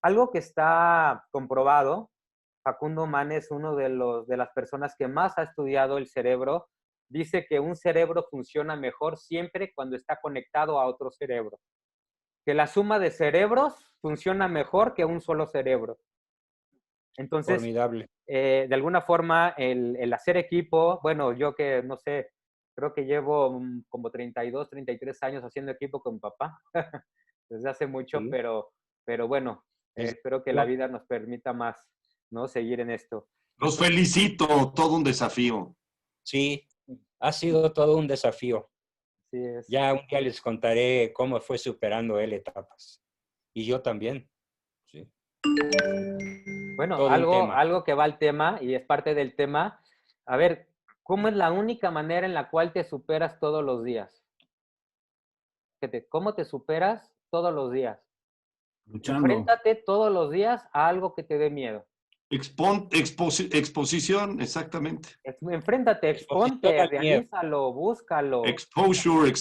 Algo que está comprobado, Facundo Manes, uno de las personas que más ha estudiado el cerebro, dice que un cerebro funciona mejor siempre cuando está conectado a otro cerebro. Que la suma de cerebros funciona mejor que un solo cerebro. Entonces, Formidable. de alguna forma, el hacer equipo, bueno, yo que no sé, creo que llevo como 32, 33 años haciendo equipo con mi papá, desde hace mucho, Sí. pero bueno, Es- espero que la vida nos permita más, ¿no? Seguir en esto. Los felicito, todo un desafío. Sí, ha sido todo un desafío. Así es. Ya un día les contaré cómo fue superando él etapas. Y yo también. Sí. Bueno, Todo un tema. algo que va al tema y es parte del tema. A ver, ¿cómo es la única manera en la cual te superas todos los días? ¿Cómo te superas todos los días? Luchando. Enfréntate todos los días a algo que te dé miedo. Exposición, exactamente. Enfréntate, Exposición exponte, al miedo. realízalo, búscalo. Exposure.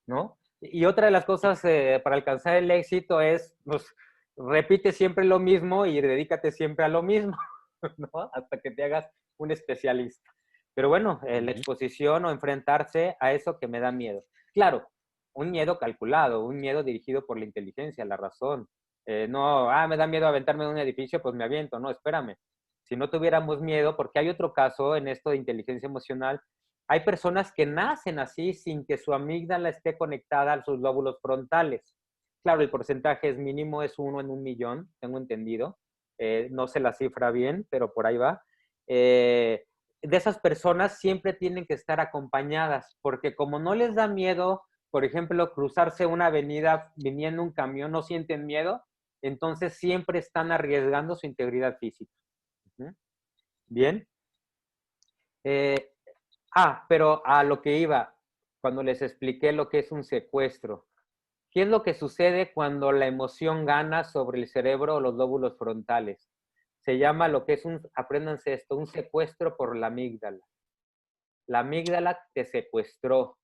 ¿No? Y otra de las cosas para alcanzar el éxito es, pues, repite siempre lo mismo y dedícate siempre a lo mismo, ¿no? Hasta que te hagas un especialista. Pero bueno, la exposición o enfrentarse a eso que me da miedo. Claro, un miedo calculado, un miedo dirigido por la inteligencia, la razón. No, me da miedo aventarme de un edificio, pues me aviento. No, espérame. Si no tuviéramos miedo, porque hay otro caso en esto de inteligencia emocional, hay personas que nacen así sin que su amígdala esté conectada a sus lóbulos frontales. Claro, el porcentaje es mínimo, es 1 en 1.000.000, tengo entendido. No sé la cifra bien, pero por ahí va. De esas personas siempre tienen que estar acompañadas, porque como no les da miedo, por ejemplo, cruzarse una avenida viniendo un camión, no sienten miedo, entonces siempre están arriesgando su integridad física. Bien. Pero a lo que iba, cuando les expliqué lo que es un secuestro. ¿Qué es lo que sucede cuando la emoción gana sobre el cerebro o los lóbulos frontales? Se llama lo que es apréndanse esto, un secuestro por la amígdala. La amígdala te secuestró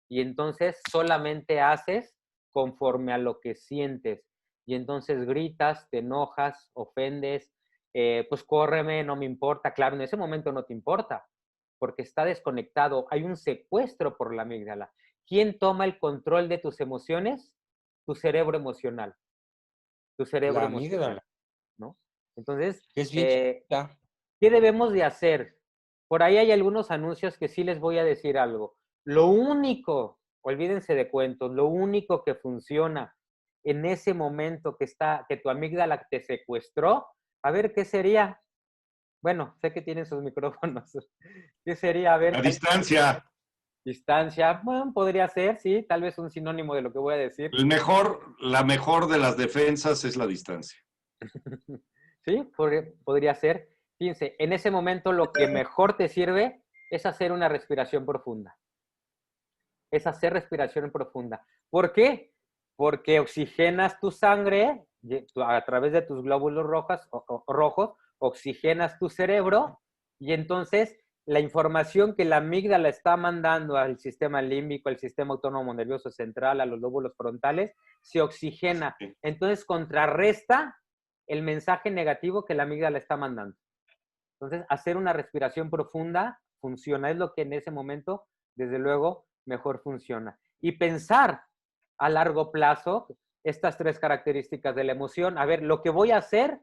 y entonces solamente haces conforme a lo que sientes. Y entonces gritas, te enojas, ofendes, pues córreme, no me importa. Claro, en ese momento no te importa, porque está desconectado. Hay un secuestro por la amígdala. ¿Quién toma el control de tus emociones? Tu cerebro emocional. Tu cerebro La emocional, amígdala, ¿no? Entonces, que es bien chiquita. ¿qué debemos de hacer? Por ahí hay algunos anuncios que sí les voy a decir algo. Lo único, olvídense de cuentos, lo único que funciona en ese momento que tu amígdala te secuestró, a ver, ¿qué sería? Bueno, sé que tienen sus micrófonos. ¿Qué sería? A ver, A distancia. distancia. Bueno, podría ser, sí, tal vez un sinónimo de lo que voy a decir. La mejor de las defensas es la distancia. Sí, podría ser. Fíjense, en ese momento lo que mejor te sirve es hacer una respiración profunda. Es hacer respiración profunda. ¿Por qué? Porque oxigenas tu sangre a través de tus glóbulos rojos, oxigenas tu cerebro y entonces la información que la amígdala está mandando al sistema límbico, al sistema autónomo nervioso central, a los lóbulos frontales, se oxigena. Entonces contrarresta el mensaje negativo que la amígdala está mandando. Entonces, hacer una respiración profunda funciona. Es lo que en ese momento, desde luego, mejor funciona. Y pensar a largo plazo estas 3 características de la emoción. A ver, lo que voy a hacer,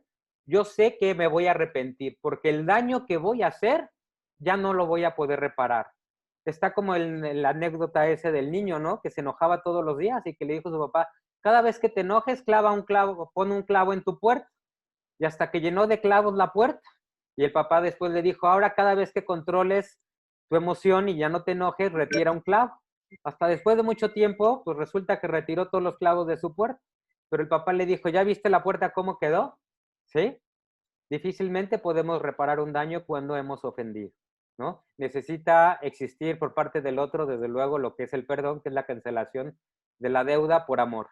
yo sé que me voy a arrepentir, porque el daño que voy a hacer ya no lo voy a poder reparar. Está como la anécdota ese del niño, ¿no? Que se enojaba todos los días y que le dijo a su papá, cada vez que te enojes, clava un clavo, pon un clavo en tu puerta. Y hasta que llenó de clavos la puerta. Y el papá después le dijo, ahora cada vez que controles tu emoción y ya no te enojes, retira un clavo. Hasta después de mucho tiempo, pues resulta que retiró todos los clavos de su puerta. Pero el papá le dijo, ¿ya viste la puerta cómo quedó? ¿Sí? Difícilmente podemos reparar un daño cuando hemos ofendido, ¿no? Necesita existir por parte del otro, desde luego, lo que es el perdón, que es la cancelación de la deuda por amor.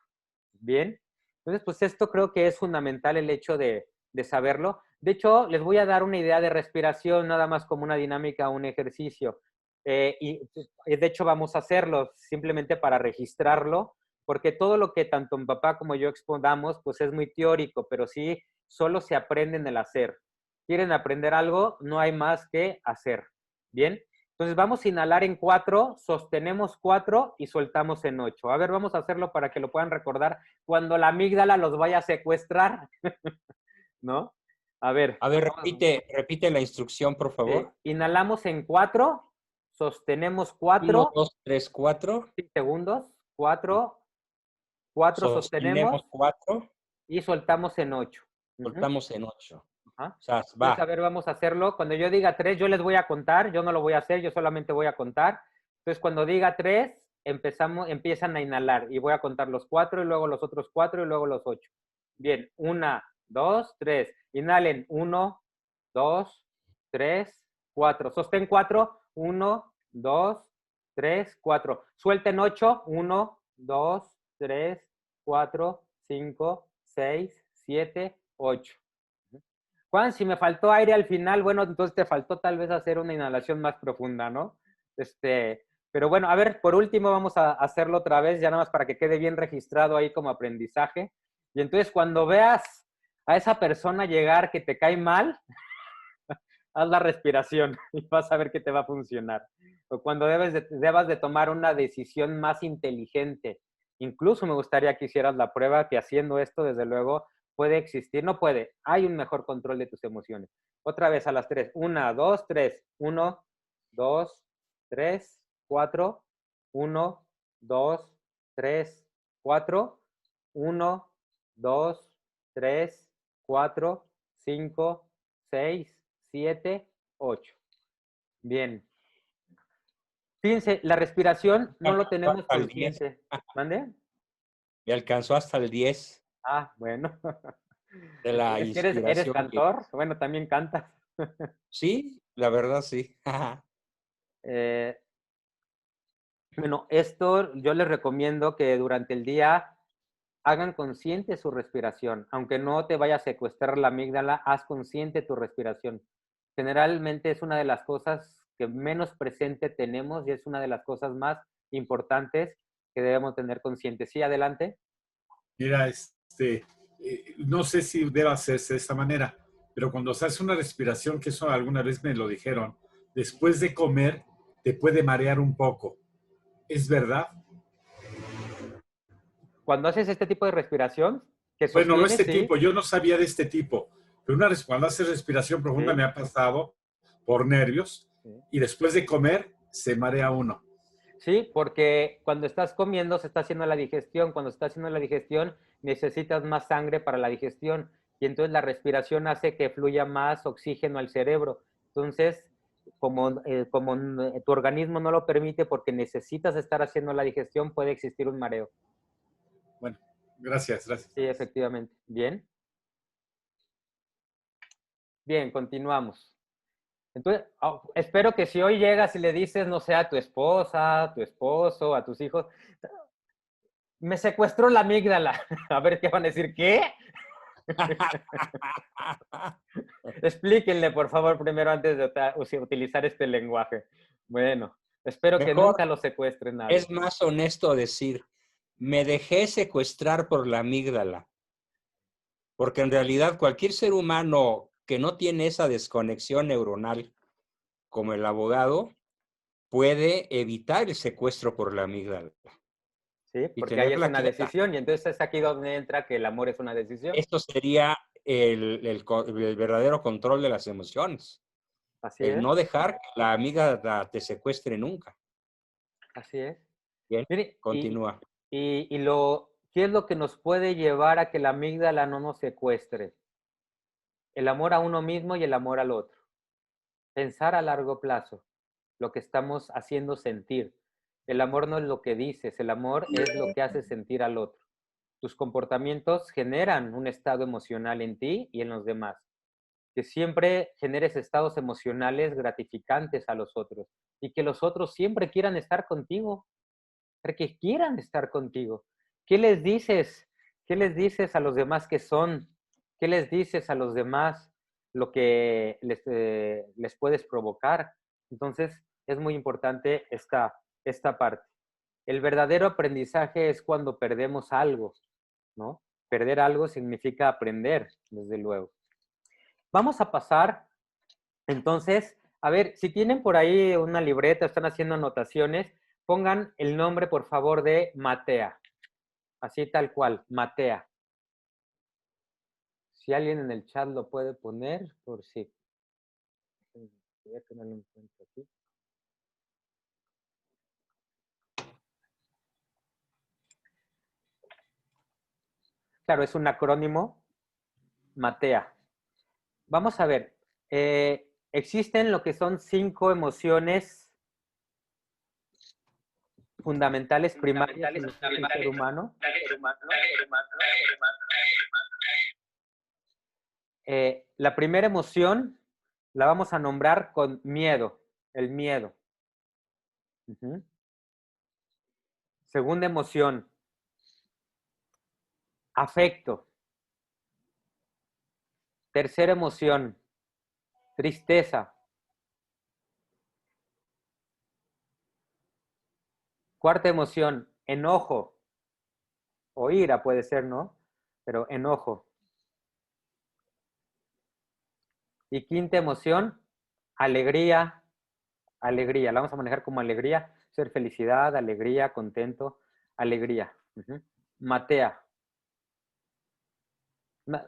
¿Bien? Entonces, pues esto creo que es fundamental el hecho de saberlo. De hecho, les voy a dar una idea de respiración, nada más como una dinámica, un ejercicio. Y de hecho vamos a hacerlo simplemente para registrarlo, porque todo lo que tanto mi papá como yo expondamos, pues es muy teórico, pero sí solo se aprende en el hacer. ¿Quieren aprender algo? No hay más que hacer. ¿Bien? Entonces vamos a inhalar en 4, sostenemos 4 y soltamos en 8. A ver, vamos a hacerlo para que lo puedan recordar cuando la amígdala los vaya a secuestrar. ¿No? A ver, repite la instrucción, por favor. Inhalamos en 4, sostenemos 4. 1, 2, 3, 4. 5 segundos. 4 sostenemos 4. y soltamos en 8. Soltamos en 8. Ajá. O sea, Entonces, a ver, vamos a hacerlo. Cuando yo diga 3, yo les voy a contar. Yo no lo voy a hacer, yo solamente voy a contar. Entonces, cuando diga 3, empiezan a inhalar. Y voy a contar los 4 y luego los otros 4 y luego los 8. Bien, 1, 2, 3. Inhalen. 1, 2, 3, 4. Sostén 4. 1, 2, 3, 4. Suelten 8. 1, 2, 3, 4, 5, 6, 7, 8. Juan, si me faltó aire al final, bueno, entonces te faltó tal vez hacer una inhalación más profunda, ¿no? Pero bueno, a ver, por último vamos a hacerlo otra vez, ya nada más para que quede bien registrado ahí como aprendizaje. Y entonces cuando veas a esa persona llegar que te cae mal, haz la respiración y vas a ver que te va a funcionar. O cuando debas de tomar una decisión más inteligente. Incluso me gustaría que hicieras la prueba que haciendo esto, desde luego, puede existir, no puede, hay un mejor control de tus emociones. Otra vez a las 3. 1, 2, 3. 1, 2, 3, 4. 1, 2, 3, 4. 1, 2, 3, 4, 5, 6, 7, 8. Bien. Fíjense, la respiración no lo tenemos Hasta el 10. consciente. ¿Mande? Me alcanzó hasta el 10 Ah, bueno. de la Es que eres inspiración. cantor. Bueno, también cantas. Sí, la verdad sí. Eh, bueno, esto yo les recomiendo que durante el día hagan consciente su respiración. Aunque no te vaya a secuestrar la amígdala, haz consciente tu respiración. Generalmente es una de las cosas que menos presente tenemos y es una de las cosas más importantes que debemos tener consciente. Sí, adelante. Mira, no sé si debe hacerse de esta manera, pero cuando se hace una respiración, que eso alguna vez me lo dijeron, después de comer te puede marear un poco. ¿Es verdad? Cuando haces este tipo de respiración, que Bueno, no sostienes, este sí, tipo, yo no sabía de este tipo, pero cuando haces respiración profunda sí, me ha pasado por nervios sí. y después de comer se marea uno. Sí, porque cuando estás comiendo se está haciendo la digestión. Cuando se está haciendo la digestión necesitas más sangre para la digestión y entonces la respiración hace que fluya más oxígeno al cerebro. Entonces, como tu organismo no lo permite porque necesitas estar haciendo la digestión, puede existir un mareo. Bueno, gracias, gracias. Sí, efectivamente. Bien. Bien, continuamos. Entonces, espero que si hoy llegas y le dices, no sé, a tu esposa, a tu esposo, a tus hijos, me secuestró la amígdala. A ver qué van a decir, ¿qué? Explíquenle, por favor, primero antes de utilizar este lenguaje. Bueno, espero que Mejor nunca lo secuestren nadie. es más honesto decir, me dejé secuestrar por la amígdala. Porque en realidad cualquier ser humano que no tiene esa desconexión neuronal como el abogado puede evitar el secuestro por la amígdala Sí, y porque ahí es tenerla una quieta. decisión y entonces es aquí donde entra que el amor es una decisión. Esto sería el verdadero control de las emociones. Así El es, no dejar que la amígdala te secuestre nunca. así es. Bien, Mire, continúa. ¿qué es lo que nos puede llevar a que la amígdala no nos secuestre? El amor a uno mismo y el amor al otro. Pensar a largo plazo, lo que estamos haciendo sentir. El amor no es lo que dices, el amor es lo que hace sentir al otro. Tus comportamientos generan un estado emocional en ti y en los demás. Que siempre generes estados emocionales gratificantes a los otros y que los otros siempre quieran estar contigo, que quieran estar contigo. ¿Qué les dices? ¿Qué les dices a los demás que son? ¿Qué les dices a los demás lo que les puedes provocar? Entonces, es muy importante esta parte. El verdadero aprendizaje es cuando perdemos algo, ¿no? Perder algo significa aprender, desde luego. Vamos a pasar, entonces, a ver, si tienen por ahí una libreta, están haciendo anotaciones, pongan el nombre, por favor, de Matea. Así tal cual, Matea. Si alguien en el chat lo puede poner, por si. Voy a tenerlo en cuenta aquí. Claro, es un acrónimo, Matea. Vamos a ver, existen lo que son 5 emociones fundamentales primarias en el ser humano. La primera emoción la vamos a nombrar con miedo, el miedo. Uh-huh. Segunda emoción, afecto. Tercera emoción, tristeza. Cuarta emoción, enojo. O ira puede ser, ¿no? Pero enojo. Y quinta emoción, alegría. Alegría, la vamos a manejar como alegría. Ser felicidad, alegría, contento, alegría. Matea.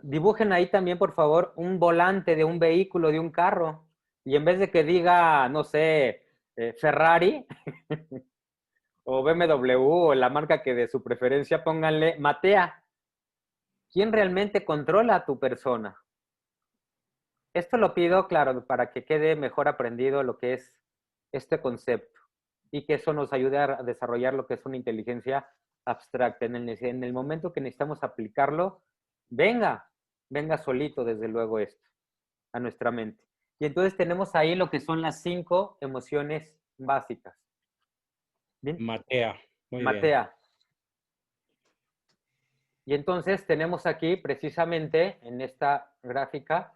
Dibujen ahí también, por favor, un volante de un vehículo, de un carro. Y en vez de que diga, no sé, Ferrari o BMW o la marca que de su preferencia, pónganle Matea. ¿Quién realmente controla a tu persona? Esto lo pido, claro, para que quede mejor aprendido lo que es este concepto y que eso nos ayude a desarrollar lo que es una inteligencia abstracta. En el momento que necesitamos aplicarlo, venga solito, desde luego, esto a nuestra mente. Y entonces tenemos ahí lo que son las 5 emociones básicas. ¿Bien? Matea. Muy Matea. bien. Y entonces tenemos aquí, precisamente, en esta gráfica,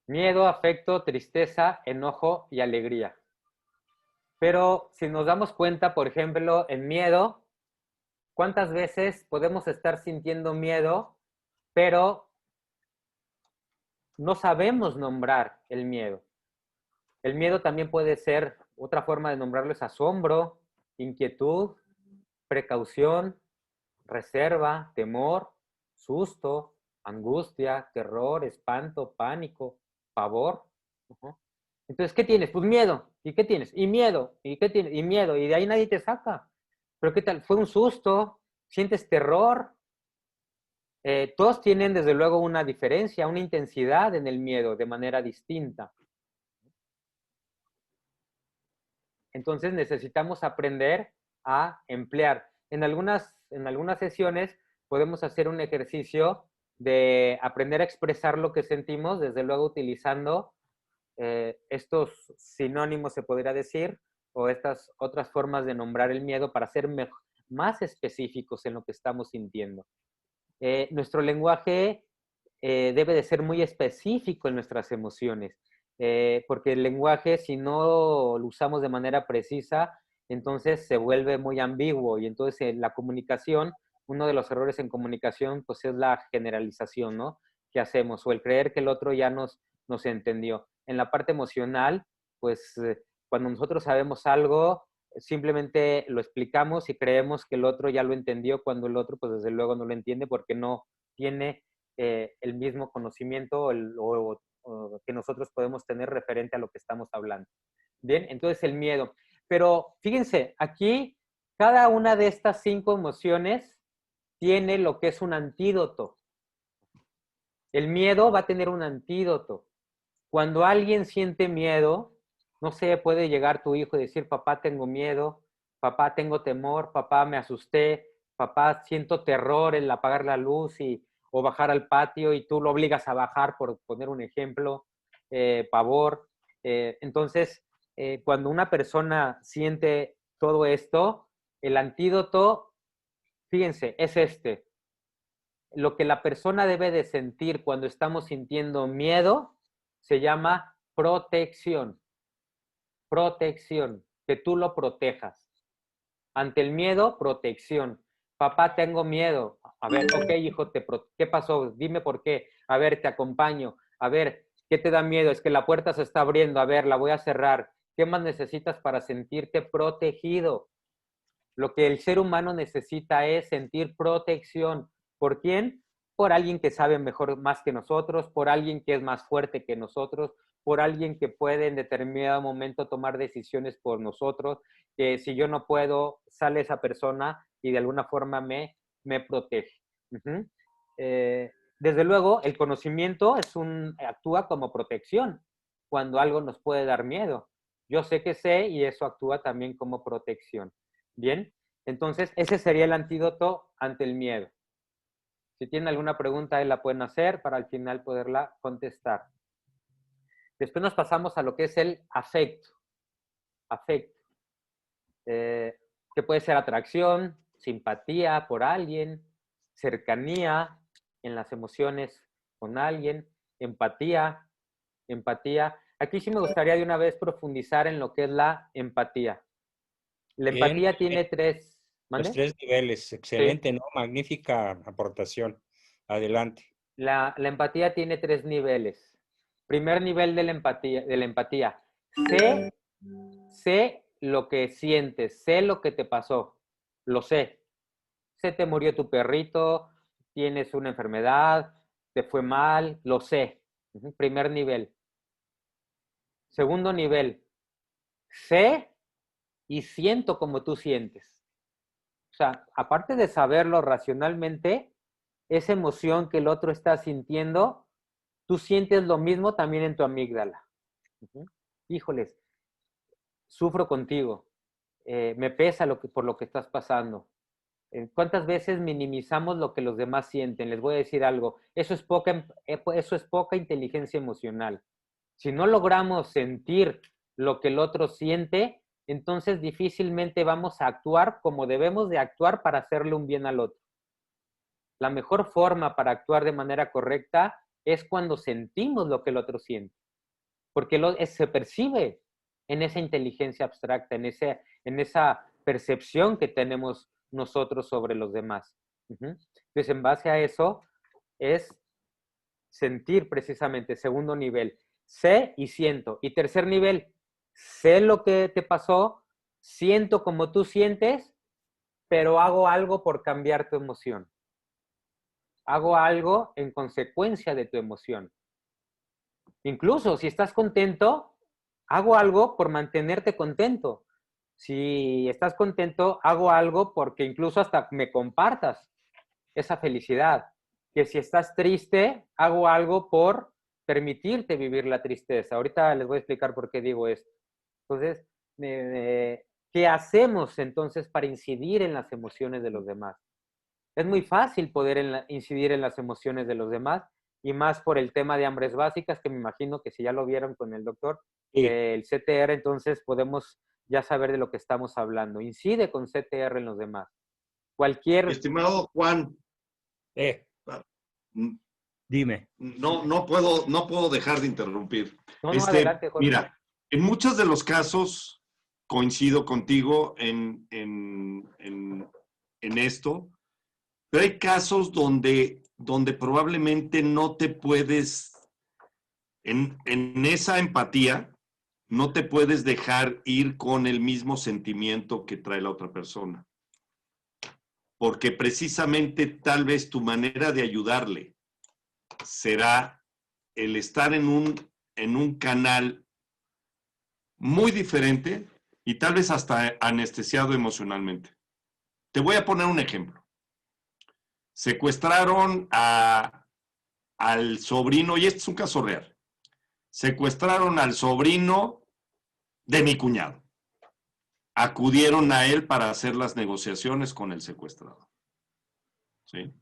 miedo, afecto, tristeza, enojo y alegría. Pero si nos damos cuenta, por ejemplo, en miedo, ¿cuántas veces podemos estar sintiendo miedo, pero no sabemos nombrar el miedo? El miedo también puede ser, otra forma de nombrarlo es asombro, inquietud, precaución, reserva, temor, susto, angustia, terror, espanto, pánico, pavor. Entonces, ¿qué tienes? Pues miedo. ¿Y qué tienes? Y miedo. ¿Y qué tienes? Y miedo. Y de ahí nadie te saca. Pero ¿qué tal? Fue un susto. ¿Sientes terror? Todos tienen desde luego una diferencia, una intensidad en el miedo de manera distinta. Entonces necesitamos aprender a emplear. En algunas sesiones podemos hacer un ejercicio de aprender a expresar lo que sentimos, desde luego utilizando estos sinónimos, se podría decir, o estas otras formas de nombrar el miedo para ser más específicos en lo que estamos sintiendo. Nuestro lenguaje debe de ser muy específico en nuestras emociones, porque el lenguaje, si no lo usamos de manera precisa, entonces se vuelve muy ambiguo y entonces en la comunicación, uno de los errores en comunicación, pues es la generalización, ¿no? Que hacemos, o el creer que el otro ya nos entendió. En la parte emocional, pues cuando nosotros sabemos algo, simplemente lo explicamos y creemos que el otro ya lo entendió, cuando el otro, pues desde luego no lo entiende porque no tiene el mismo conocimiento o que nosotros podemos tener referente a lo que estamos hablando. Bien, entonces el miedo. Pero fíjense, aquí cada una de estas 5 emociones tiene lo que es un antídoto. El miedo va a tener un antídoto. Cuando alguien siente miedo, no sé, puede llegar tu hijo y decir, papá, tengo miedo, papá, tengo temor, papá, me asusté, papá, siento terror en apagar la luz o bajar al patio y tú lo obligas a bajar, por poner un ejemplo, pavor. Entonces, cuando una persona siente todo esto, el antídoto, fíjense, es este. Lo que la persona debe de sentir cuando estamos sintiendo miedo se llama protección. Protección, que tú lo protejas. Ante el miedo, protección. Papá, tengo miedo. A ver, ok, hijo, ¿qué pasó? Dime por qué. A ver, te acompaño. A ver, ¿qué te da miedo? Es que la puerta se está abriendo. A ver, la voy a cerrar. ¿Qué más necesitas para sentirte protegido? Lo que el ser humano necesita es sentir protección. ¿Por quién? Por alguien que sabe mejor más que nosotros, por alguien que es más fuerte que nosotros, por alguien que puede en determinado momento tomar decisiones por nosotros, que si yo no puedo, sale esa persona y de alguna forma me protege. Desde luego, el conocimiento actúa como protección cuando algo nos puede dar miedo. Yo sé que sé y eso actúa también como protección. Bien, entonces ese sería el antídoto ante el miedo. Si tienen alguna pregunta, ahí la pueden hacer para al final poderla contestar. Después nos pasamos a lo que es el afecto. Afecto. Que puede ser atracción, simpatía por alguien, cercanía en las emociones con alguien. Empatía, empatía. Aquí sí me gustaría de una vez profundizar en lo que es la empatía. La Bien, empatía tiene tres, los ¿mande? 3 niveles. Excelente, ¿no? Magnífica aportación. Adelante. La empatía tiene 3 niveles. Primer nivel de la empatía. Sé lo que sientes, sé lo que te pasó, lo sé. Se te murió tu perrito, tienes una enfermedad, te fue mal, lo sé. Primer nivel. Segundo nivel, sé y siento como tú sientes. O sea, aparte de saberlo racionalmente, esa emoción que el otro está sintiendo, tú sientes lo mismo también en tu amígdala. Híjoles, sufro contigo, me pesa por lo que estás pasando. ¿Cuántas veces minimizamos lo que los demás sienten? Les voy a decir algo, eso es poca inteligencia emocional. Si no logramos sentir lo que el otro siente, entonces difícilmente vamos a actuar como debemos de actuar para hacerle un bien al otro. La mejor forma para actuar de manera correcta es cuando sentimos lo que el otro siente, porque se percibe en esa inteligencia abstracta, en esa percepción que tenemos nosotros sobre los demás. Entonces, en base a eso, es sentir precisamente, segundo nivel, sé y siento. Y tercer nivel, sé lo que te pasó, siento como tú sientes, pero hago algo por cambiar tu emoción. Hago algo en consecuencia de tu emoción. Incluso si estás contento, hago algo por mantenerte contento. Si estás contento, hago algo porque incluso hasta me compartas esa felicidad. Que si estás triste, hago algo por permitirte vivir la tristeza. Ahorita les voy a explicar por qué digo esto. Entonces, ¿qué hacemos entonces para incidir en las emociones de los demás? Es muy fácil poder incidir en las emociones de los demás y más por el tema de hambres básicas, que me imagino que si ya lo vieron con el doctor, Sí. el CTR, entonces podemos ya saber de lo que estamos hablando. Incide con CTR en los demás. Cualquier... Estimado Juan, Dime. no puedo dejar de interrumpir. No, adelante, Jorge. Mira, en muchos de los casos coincido contigo en esto, pero hay casos donde probablemente no te puedes, en esa empatía, no te puedes dejar ir con el mismo sentimiento que trae la otra persona. Porque precisamente tal vez tu manera de ayudarle será el estar en un canal muy diferente y tal vez hasta anestesiado emocionalmente. Te voy a poner un ejemplo. Secuestraron al sobrino, y este es un caso real. Secuestraron al sobrino de mi cuñado. Acudieron a él para hacer las negociaciones con el secuestrador. ¿Sí?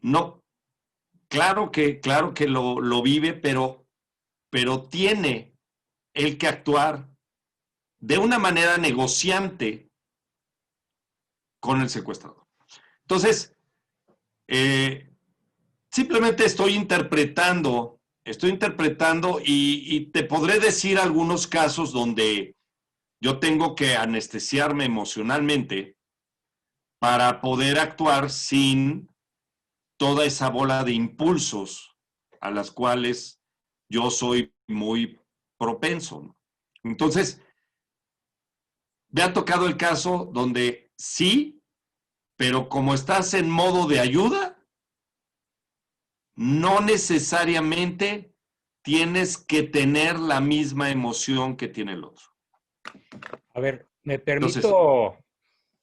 No, claro que lo vive, pero tiene él que actuar de una manera negociante con el secuestrador. Entonces, simplemente estoy interpretando y te podré decir algunos casos donde yo tengo que anestesiarme emocionalmente para poder actuar sin toda esa bola de impulsos a las cuales yo soy muy propenso, ¿no? Entonces, me ha tocado el caso donde sí, pero como estás en modo de ayuda, no necesariamente tienes que tener la misma emoción que tiene el otro. A ver, ¿me Entonces,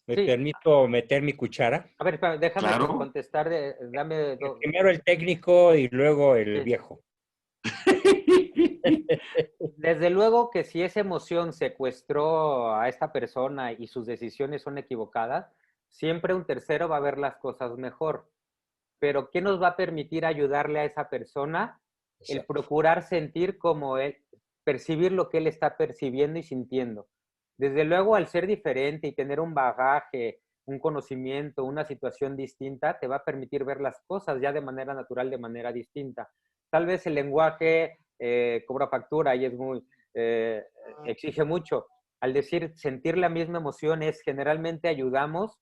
permito meter mi cuchara? A ver, déjame claro. contestar. Dame Primero el técnico y luego el viejo. Desde luego que si esa emoción secuestró a esta persona y sus decisiones son equivocadas, siempre un tercero va a ver las cosas mejor. Pero ¿qué nos va a permitir ayudarle a esa persona? El procurar sentir como él, percibir lo que él está percibiendo y sintiendo. Desde luego, al ser diferente y tener un bagaje un conocimiento, una situación distinta, te va a permitir ver las cosas ya de manera natural, de manera distinta. Tal vez el lenguaje cobra factura y es muy, exige mucho. Al decir sentir la misma emoción es generalmente ayudamos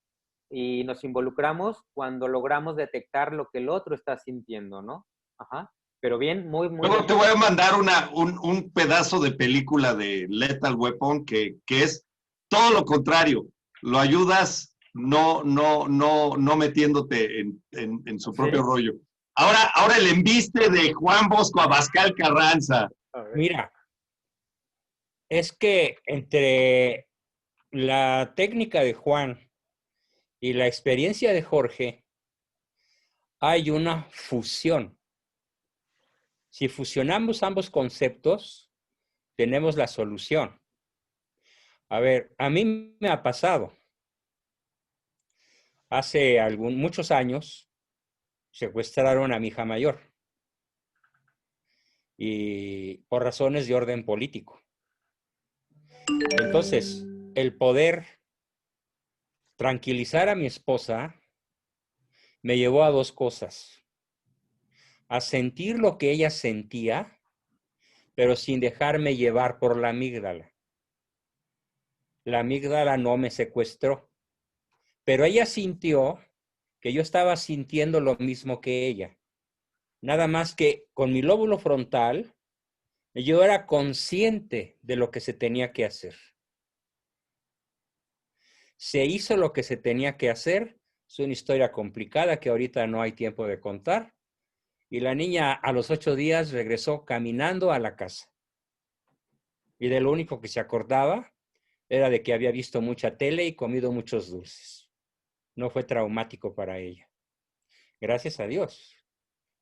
y nos involucramos cuando logramos detectar lo que el otro está sintiendo, ¿no? Ajá. Pero bien, muy, muy Luego bien. te voy a mandar un pedazo de película de Lethal Weapon que es todo lo contrario. Lo ayudas no metiéndote en su propio ¿Sí? rollo. Ahora el embiste de Juan Bosco Abascal Carranza. Mira, es que entre la técnica de Juan y la experiencia de Jorge hay una fusión. Si fusionamos ambos conceptos, tenemos la solución. A ver, a mí me ha pasado. Hace muchos años secuestraron a mi hija mayor y por razones de orden político. Entonces, el poder tranquilizar a mi esposa me llevó a dos cosas. A sentir lo que ella sentía, pero sin dejarme llevar por la amígdala. La amígdala no me secuestró, pero ella sintió que yo estaba sintiendo lo mismo que ella. Nada más que con mi lóbulo frontal, yo era consciente de lo que se tenía que hacer. Se hizo lo que se tenía que hacer. Es una historia complicada que ahorita no hay tiempo de contar. Y la niña a los 8 días regresó caminando a la casa. Y de lo único que se acordaba era de que había visto mucha tele y comido muchos dulces. No fue traumático para ella. Gracias a Dios.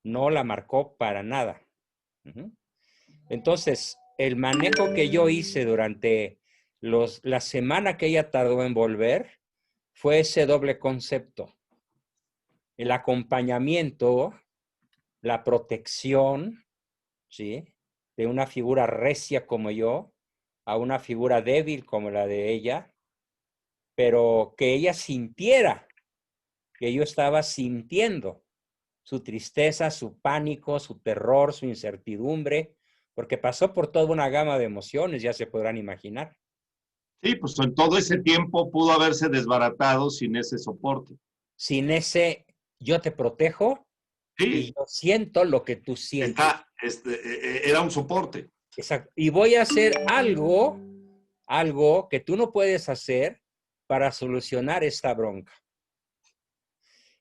No la marcó para nada. Entonces, el manejo que yo hice durante la semana que ella tardó en volver fue ese doble concepto. El acompañamiento, la protección, ¿sí?, de una figura recia como yo a una figura débil como la de ella, pero que ella sintiera que yo estaba sintiendo su tristeza, su pánico, su terror, su incertidumbre, porque pasó por toda una gama de emociones, ya se podrán imaginar. Sí, pues en todo ese tiempo pudo haberse desbaratado sin ese soporte. Sin ese yo te protejo y Sí, yo siento lo que tú sientes. era un soporte. Exacto. Y voy a hacer algo que tú no puedes hacer para solucionar esta bronca.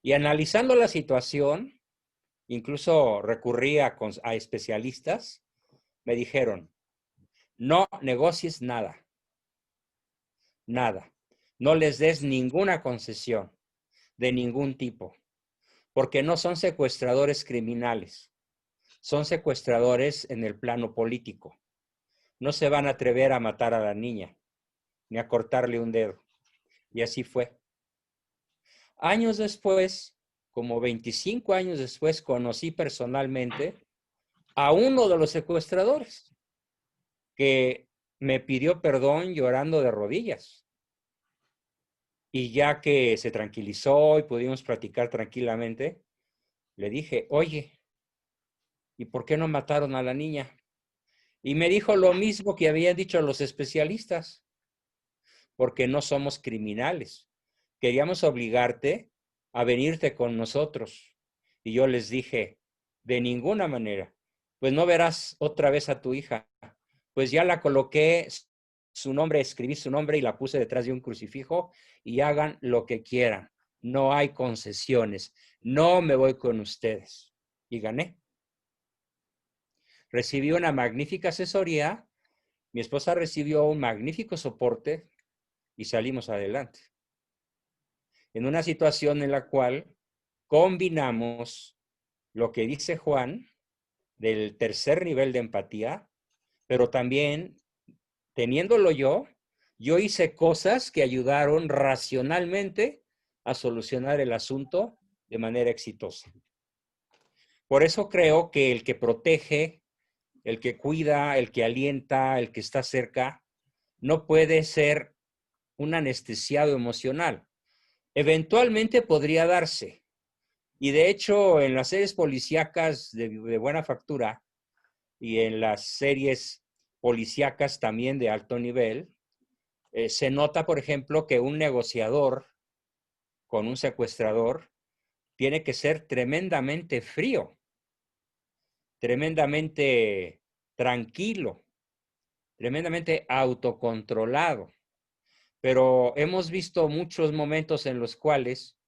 Y analizando la situación, incluso recurrí a especialistas, me dijeron, no negocies nada, nada. No les des ninguna concesión de ningún tipo, porque no son secuestradores criminales, son secuestradores en el plano político. No se van a atrever a matar a la niña, ni a cortarle un dedo. Y así fue. Años después, como 25 años después, conocí personalmente a uno de los secuestradores que me pidió perdón llorando de rodillas. Y ya que se tranquilizó y pudimos platicar tranquilamente, le dije, oye, ¿y por qué no mataron a la niña? Y me dijo lo mismo que habían dicho los especialistas, porque no somos criminales. Queríamos obligarte a venirte con nosotros. Y yo les dije, de ninguna manera, pues no verás otra vez a tu hija. Pues ya la coloqué su nombre, escribí su nombre y la puse detrás de un crucifijo y hagan lo que quieran. No hay concesiones. No me voy con ustedes. Y gané. Recibí una magnífica asesoría. Mi esposa recibió un magnífico soporte y salimos adelante. En una situación en la cual combinamos lo que dice Juan del tercer nivel de empatía, pero también teniéndolo yo hice cosas que ayudaron racionalmente a solucionar el asunto de manera exitosa. Por eso creo que el que protege, el que cuida, el que alienta, el que está cerca, no puede ser un anestesiado emocional. Eventualmente podría darse. Y de hecho, en las series policíacas de buena factura y en las series policíacas también de alto nivel, se nota, por ejemplo, que un negociador con un secuestrador tiene que ser tremendamente frío, tremendamente tranquilo, tremendamente autocontrolado. Pero hemos visto muchos momentos en los cuales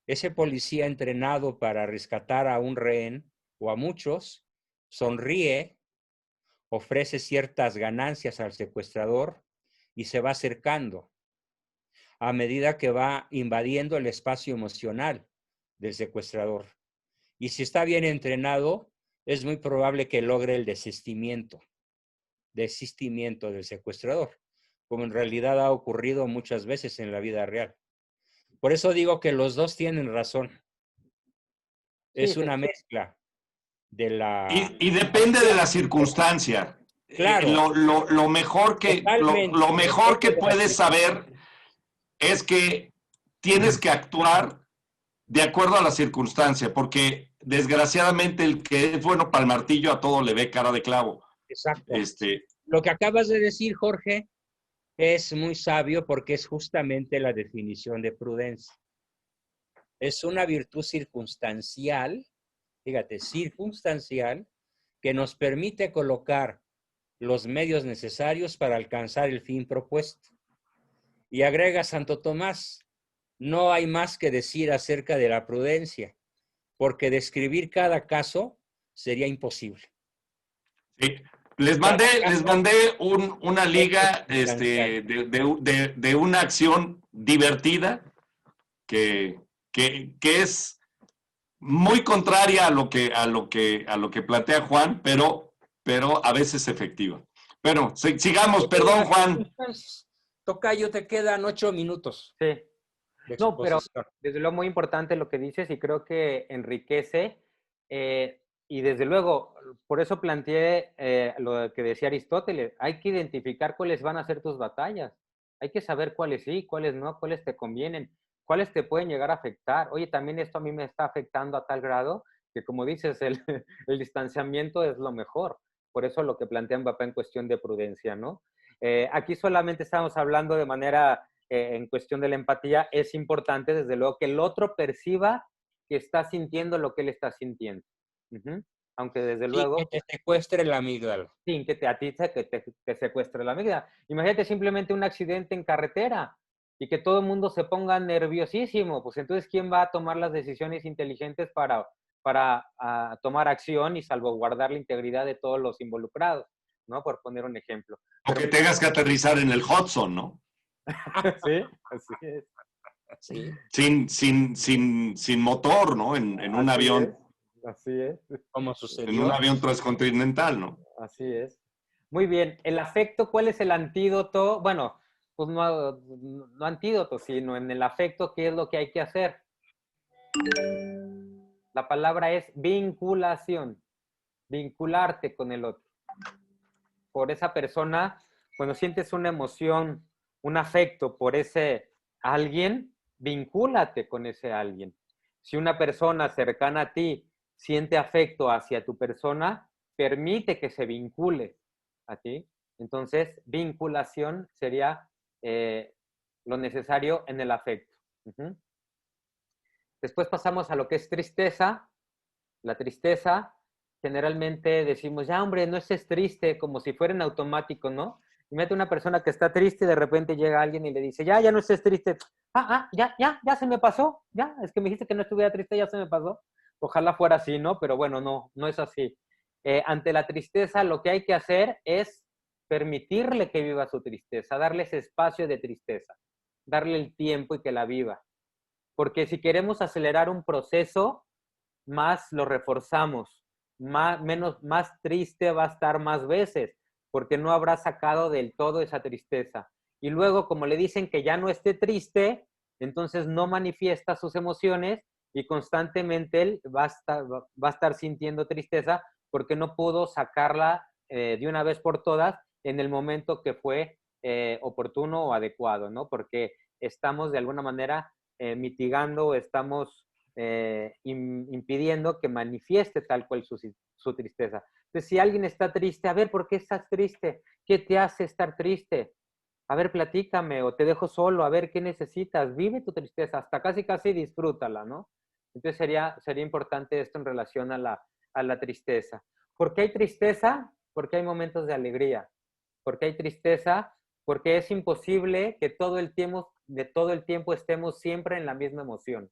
ese policía entrenado para rescatar a un rehén o a muchos sonríe, ofrece ciertas ganancias al secuestrador y se va acercando a medida que va invadiendo el espacio emocional del secuestrador. Y si está bien entrenado, es muy probable que logre el desistimiento del secuestrador, como en realidad ha ocurrido muchas veces en la vida real. Por eso digo que los dos tienen razón. Es una mezcla de la... Y depende de la circunstancia. Claro. Lo mejor que puedes saber es que tienes que actuar de acuerdo a la circunstancia, porque desgraciadamente el que es bueno para el martillo a todo le ve cara de clavo. Exacto. Lo que acabas de decir, Jorge, es muy sabio porque es justamente la definición de prudencia. Es una virtud circunstancial, fíjate, circunstancial, que nos permite colocar los medios necesarios para alcanzar el fin propuesto. Y agrega Santo Tomás, no hay más que decir acerca de la prudencia, porque describir cada caso sería imposible. Sí. Les mandé una liga de una acción divertida que es muy contraria a lo que plantea Juan, pero a veces efectiva. Bueno, sigamos, perdón, Juan. Tocayo, te quedan 8 minutos. Sí. No, pero desde luego muy importante lo que dices y creo que enriquece. Y desde luego, por eso planteé lo que decía Aristóteles. Hay que identificar cuáles van a ser tus batallas. Hay que saber cuáles sí, cuáles no, cuáles te convienen, cuáles te pueden llegar a afectar. Oye, también esto a mí me está afectando a tal grado que, como dices, el distanciamiento es lo mejor. Por eso lo que plantea Mbappé en cuestión de prudencia, ¿no? Aquí solamente estamos hablando de manera, en cuestión de la empatía, es importante, desde luego, que el otro perciba que está sintiendo lo que él está sintiendo. Aunque desde luego... Sí, que te secuestre la amígdala. Sí, que a ti te secuestre la amígdala. Imagínate simplemente un accidente en carretera y que todo el mundo se ponga nerviosísimo. Pues entonces, ¿quién va a tomar las decisiones inteligentes para tomar acción y salvaguardar la integridad de todos los involucrados? ¿No? Por poner un ejemplo. O que tengas que aterrizar en el Hudson, ¿no? Sí, así es. Sí. Sin motor, ¿no? En un avión. Así es. Como sucedió. En un avión transcontinental, ¿no? Así es. Muy bien. El afecto, ¿cuál es el antídoto? Bueno, pues no antídoto, sino en el afecto, ¿qué es lo que hay que hacer? La palabra es vinculación. Vincularte con el otro. Por esa persona, cuando sientes una emoción, un afecto por ese alguien, vincúlate con ese alguien. Si una persona cercana a ti siente afecto hacia tu persona, permite que se vincule a ti. Entonces, vinculación sería lo necesario en el afecto. Después pasamos a lo que es tristeza. La tristeza, generalmente decimos, ya hombre, no estés triste, como si fuera en automático, ¿no? Imagínate una persona que está triste y de repente llega alguien y le dice, ya no estés triste. Ya se me pasó. Ya, es que me dijiste que no estuviera triste, ya se me pasó. Ojalá fuera así, ¿no? Pero bueno, no es así. Ante la tristeza, lo que hay que hacer es permitirle que viva su tristeza, darle ese espacio de tristeza, darle el tiempo y que la viva. Porque si queremos acelerar un proceso, más lo reforzamos, más triste va a estar más veces, porque no habrá sacado del todo esa tristeza. Y luego, como le dicen que ya no esté triste, entonces no manifiesta sus emociones y constantemente él va a estar sintiendo tristeza porque no pudo sacarla de una vez por todas en el momento que fue oportuno o adecuado, ¿no? Porque estamos de alguna manera mitigando o estamos impidiendo que manifieste tal cual su tristeza. Entonces, si alguien está triste, a ver, ¿por qué estás triste? ¿Qué te hace estar triste? A ver, platícame, o te dejo solo, a ver, ¿qué necesitas? Vive tu tristeza, hasta casi disfrútala, ¿no? Entonces sería importante esto en relación a la tristeza. ¿Por qué hay tristeza? Porque hay momentos de alegría. ¿Por qué hay tristeza? Porque es imposible que de todo el tiempo estemos siempre en la misma emoción.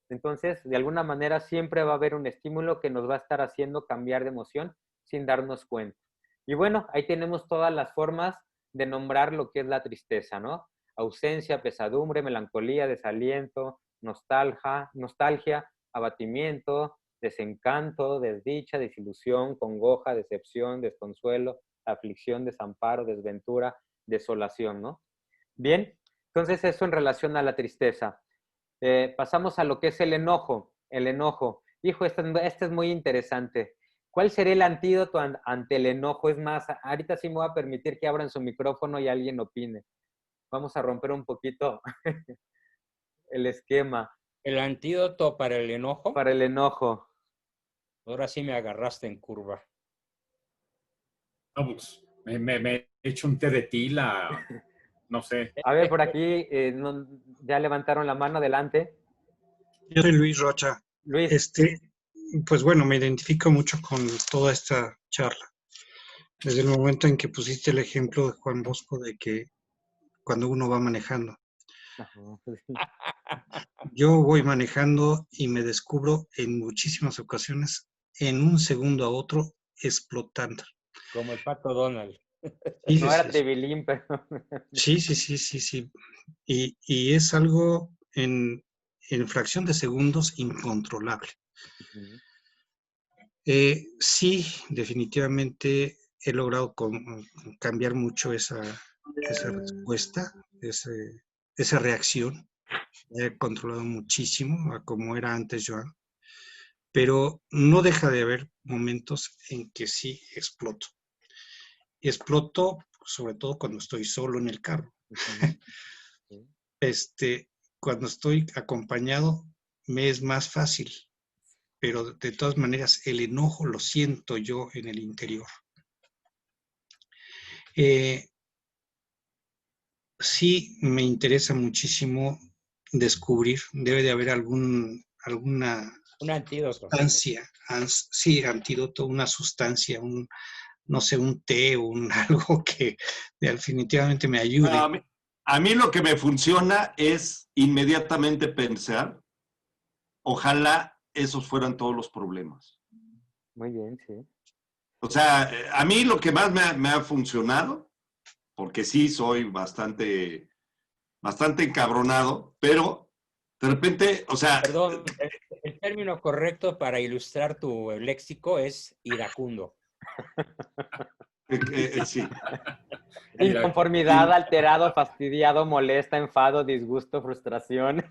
Entonces, de alguna manera siempre va a haber un estímulo que nos va a estar haciendo cambiar de emoción sin darnos cuenta. Y bueno, ahí tenemos todas las formas de nombrar lo que es la tristeza, ¿no? Ausencia, pesadumbre, melancolía, desaliento, nostalgia, abatimiento, desencanto, desdicha, desilusión, congoja, decepción, desconsuelo, aflicción, desamparo, desventura, desolación, ¿no? Bien, entonces eso en relación a la tristeza. Pasamos a lo que es el enojo. El enojo. Hijo, este es muy interesante. ¿Cuál sería el antídoto ante el enojo? Es más, ahorita sí me voy a permitir que abran su micrófono y alguien opine. Vamos a romper un poquito el esquema. El antídoto para el enojo. Para el enojo. Ahora sí me agarraste en curva. No, pues, me he hecho un té de tila, no sé. A ver, por aquí ya levantaron la mano, adelante. Yo soy Luis Rocha. Luis. Pues bueno, me identifico mucho con toda esta charla. Desde el momento en que pusiste el ejemplo de Juan Bosco de que cuando uno va manejando. Yo voy manejando y me descubro en muchísimas ocasiones, en un segundo a otro, explotando. Como el Pato Donald. Sí, no era Tribilín, pero... Sí. Y es algo en fracción de segundos incontrolable. Sí, definitivamente he logrado cambiar mucho esa respuesta, esa reacción. He controlado muchísimo a como era antes, Joan. Pero no deja de haber momentos en que sí exploto. Y exploto sobre todo cuando estoy solo en el carro. Cuando estoy acompañado me es más fácil, pero de todas maneras el enojo lo siento yo en el interior. Sí me interesa muchísimo descubrir, debe de haber alguna un antídoto. Sustancia, sí, antídoto, una sustancia, no sé, un té o algo que definitivamente me ayude. A mí lo que me funciona es inmediatamente pensar, ojalá esos fueran todos los problemas. Muy bien, sí. O sea, a mí lo que más me ha funcionado, porque sí soy bastante encabronado, pero de repente, o sea... Perdón, el término correcto para ilustrar tu léxico es iracundo. Sí. Inconformidad, alterado, fastidiado, molesta, enfado, disgusto, frustración.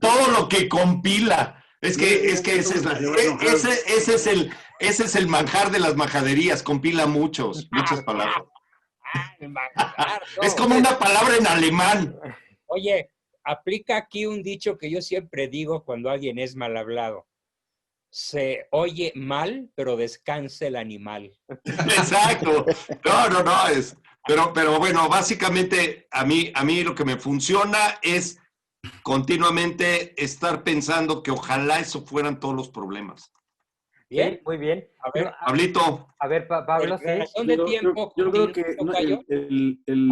Todo lo que compila. Es que ese es el manjar de las majaderías, compila muchas palabras. Es como una palabra en alemán. Oye, aplica aquí un dicho que yo siempre digo cuando alguien es mal hablado. Se oye mal, pero descansa el animal. Exacto. No. Pero bueno, básicamente a mí lo que me funciona es continuamente estar pensando que ojalá eso fueran todos los problemas. Bien, sí, muy bien. A ver, Pablito. A ver, Pablo, sí. Yo creo que el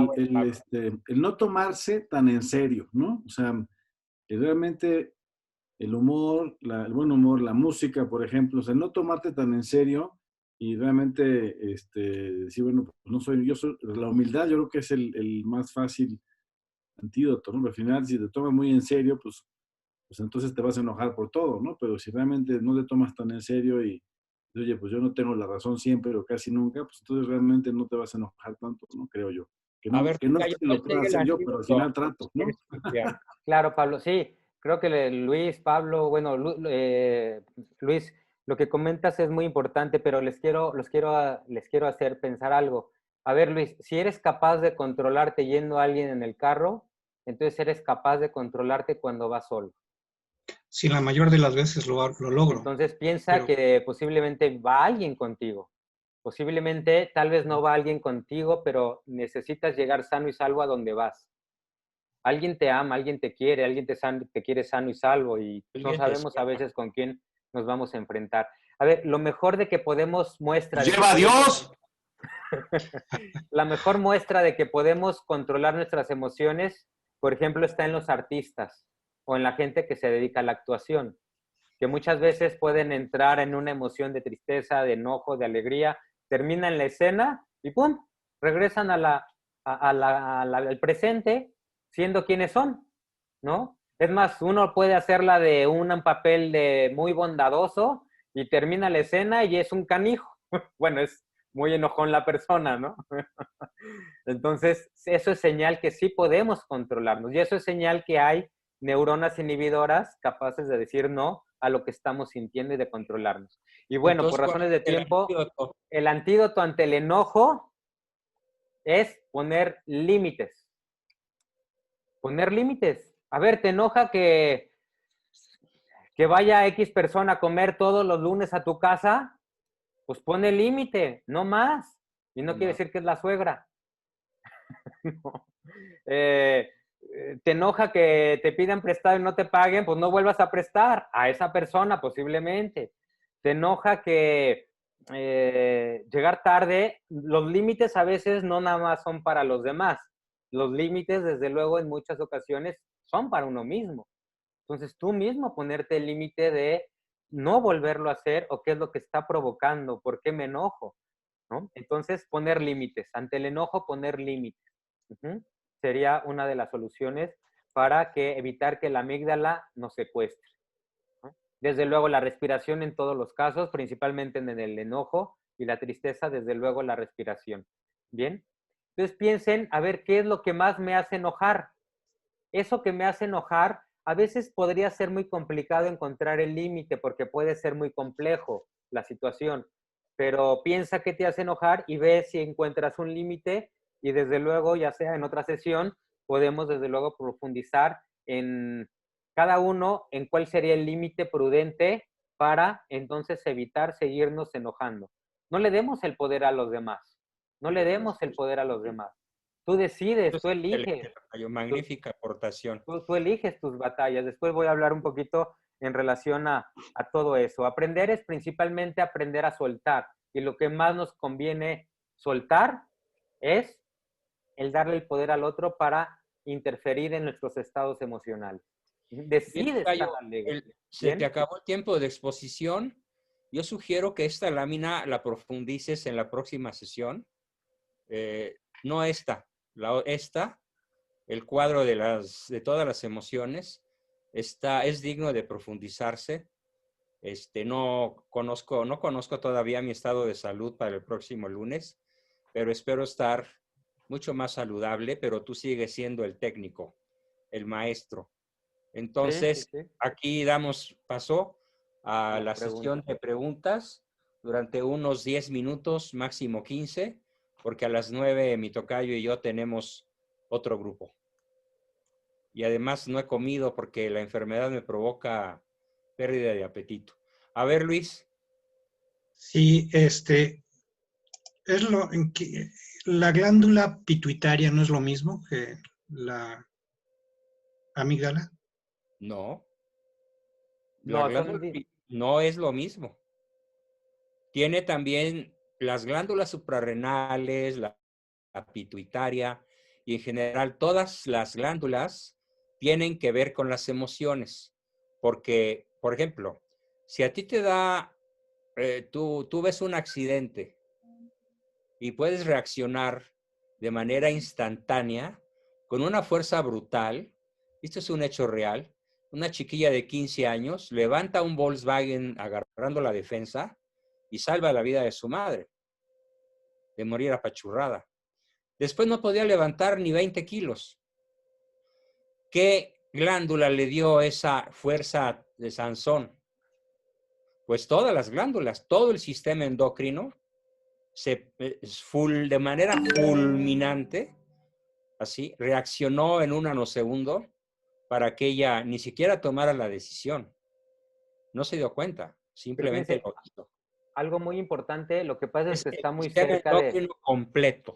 no tomarse tan en serio, ¿no? O sea, realmente el humor, el buen humor, la música, por ejemplo, o sea, no tomarte tan en serio y realmente decir, bueno, pues no soy, la humildad yo creo que es el más fácil antídoto, ¿no? Al final, si te tomas muy en serio, pues entonces te vas a enojar por todo, ¿no? Pero si realmente no te tomas tan en serio y, oye, pues yo no tengo la razón siempre o casi nunca, pues entonces realmente no te vas a enojar tanto, ¿no? Creo yo. Que no, lo pueda hacer yo, pero al final trato, ¿no? Claro, Pablo, sí. Creo que Luis, Pablo, bueno, Luis, lo que comentas es muy importante, pero les quiero hacer pensar algo. A ver, Luis, si eres capaz de controlarte yendo a alguien en el carro, entonces eres capaz de controlarte cuando vas solo. Sí, la mayor de las veces lo logro. Entonces piensa que posiblemente va alguien contigo. Posiblemente, tal vez no va alguien contigo, pero necesitas llegar sano y salvo a donde vas. Alguien te ama, alguien te quiere, alguien te quiere sano y salvo y no sabemos a veces con quién nos vamos a enfrentar. A ver, lo mejor de que podemos muestra... ¡Lleva a Dios! La mejor muestra de que podemos controlar nuestras emociones, por ejemplo, está en los artistas o en la gente que se dedica a la actuación, que muchas veces pueden entrar en una emoción de tristeza, de enojo, de alegría, terminan la escena y ¡pum! Regresan al presente siendo quienes son, ¿no? Es más, uno puede hacerla de un papel de muy bondadoso y termina la escena y es un canijo. Bueno, es muy enojón la persona, ¿no? Entonces, eso es señal que sí podemos controlarnos y eso es señal que hay neuronas inhibidoras capaces de decir no a lo que estamos sintiendo y de controlarnos. Y bueno, Entonces, por razones de tiempo, antídoto? el antídoto ante el enojo es poner límites. Poner límites. A ver, ¿te enoja que vaya X persona a comer todos los lunes a tu casa? Pues pone límite, no más. Y no quiere decir que es la suegra. No. Te enoja que te pidan prestado y no te paguen, pues no vuelvas a prestar a esa persona posiblemente. Te enoja que llegar tarde, los límites a veces no nada más son para los demás. Los límites, desde luego, en muchas ocasiones son para uno mismo. Entonces, tú mismo ponerte el límite de no volverlo a hacer o qué es lo que está provocando, por qué me enojo, ¿no? Entonces, poner límites. Ante el enojo, poner límites. Sería una de las soluciones para evitar que la amígdala nos secuestre, ¿no? Desde luego, la respiración en todos los casos, principalmente en el enojo y la tristeza, desde luego la respiración. ¿Bien? Entonces piensen, a ver, ¿qué es lo que más me hace enojar? Eso que me hace enojar, a veces podría ser muy complicado encontrar el límite porque puede ser muy complejo la situación, pero piensa qué te hace enojar y ve si encuentras un límite y desde luego, ya sea en otra sesión, podemos desde luego profundizar en cada uno en cuál sería el límite prudente para entonces evitar seguirnos enojando. No le demos el poder a los demás. No le demos el poder a los demás. Tú decides, tú eliges. Magnífica aportación. Tú eliges tus batallas. Después voy a hablar un poquito en relación a todo eso. Aprender es principalmente aprender a soltar. Y lo que más nos conviene soltar es el darle el poder al otro para interferir en nuestros estados emocionales. Decide estar alegre. Se te acabó el tiempo de exposición. Yo sugiero que esta lámina la profundices en la próxima sesión. No esta, esta, el cuadro de todas las emociones, es digno de profundizarse. No conozco todavía mi estado de salud para el próximo lunes, pero espero estar mucho más saludable, pero tú sigues siendo el técnico, el maestro. Entonces, sí. Aquí damos paso a la sesión de preguntas durante unos 10 minutos, máximo 15, porque a las 9 mi tocayo y yo tenemos otro grupo. Y además no he comido porque la enfermedad me provoca pérdida de apetito. A ver, Luis. Sí, la glándula pituitaria no es lo mismo que la amígdala. No. No es lo mismo. Tiene también las glándulas suprarrenales, la pituitaria y en general todas las glándulas tienen que ver con las emociones. Porque, por ejemplo, si a ti te da, tú ves un accidente y puedes reaccionar de manera instantánea con una fuerza brutal, esto es un hecho real, una chiquilla de 15 años levanta un Volkswagen agarrando la defensa y salva la vida de su madre, de morir apachurrada. Después no podía levantar ni 20 kilos. ¿Qué glándula le dio esa fuerza de Sansón? Pues todas las glándulas, todo el sistema endocrino, de manera fulminante, así, reaccionó en un nanosegundo para que ella ni siquiera tomara la decisión. No se dio cuenta, Pero simplemente fíjense, lo hizo. algo muy importante, lo que pasa es Es que el está muy sistema cerca de, endocrino completo.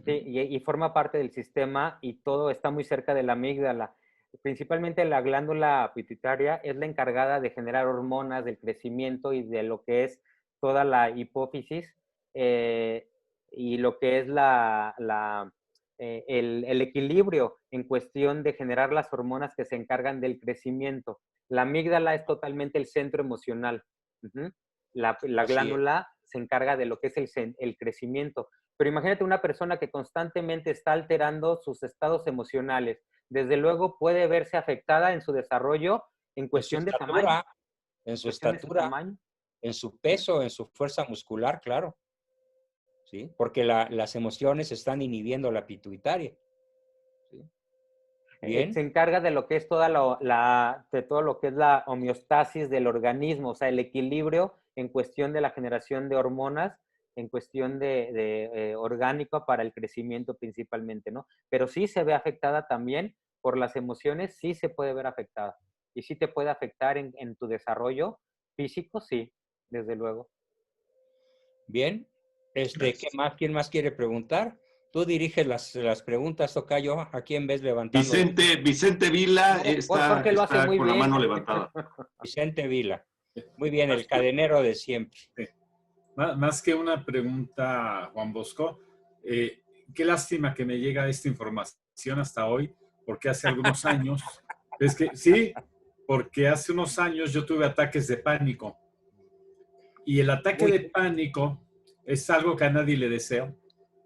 sí, y forma parte del sistema y todo está muy cerca de la amígdala. Principalmente la glándula pituitaria es la encargada de generar hormonas del crecimiento y de lo que es toda la hipófisis y lo que es el equilibrio en cuestión de generar las hormonas que se encargan del crecimiento. La amígdala es totalmente el centro emocional. Ujú. La Así es. glándula se encarga de lo que es el crecimiento. Pero imagínate una persona que constantemente está alterando sus estados emocionales. Desde luego puede verse afectada en su desarrollo en En su cuestión de tamaño. estatura, en su Cuestión de su estatura, tamaño. en su peso, en su fuerza muscular, claro. ¿Sí? Porque las emociones están inhibiendo la pituitaria. ¿Sí? Bien. Se encarga de lo que es de todo lo que es la homeostasis del organismo, o sea, el equilibrio en cuestión de la generación de hormonas, en cuestión de orgánico para el crecimiento principalmente, ¿no? Pero sí se ve afectada también por las emociones, sí se puede ver afectada. Y sí te puede afectar en tu desarrollo físico, sí, desde luego. Bien. ¿Qué Gracias. más? ¿Quién más quiere preguntar? Tú diriges las preguntas, tocayo. ¿A quién ves levantando? Vicente Vila No, está, Jorge lo hace está muy con la bien. mano levantada. Vicente Vila. Muy bien, el cadenero de siempre. Más que una pregunta, Juan Bosco, qué lástima que me llega esta información hasta hoy, porque hace algunos años, es que sí, porque hace unos años yo tuve ataques de pánico. Y el ataque Uy, de pánico es algo que a nadie le deseo,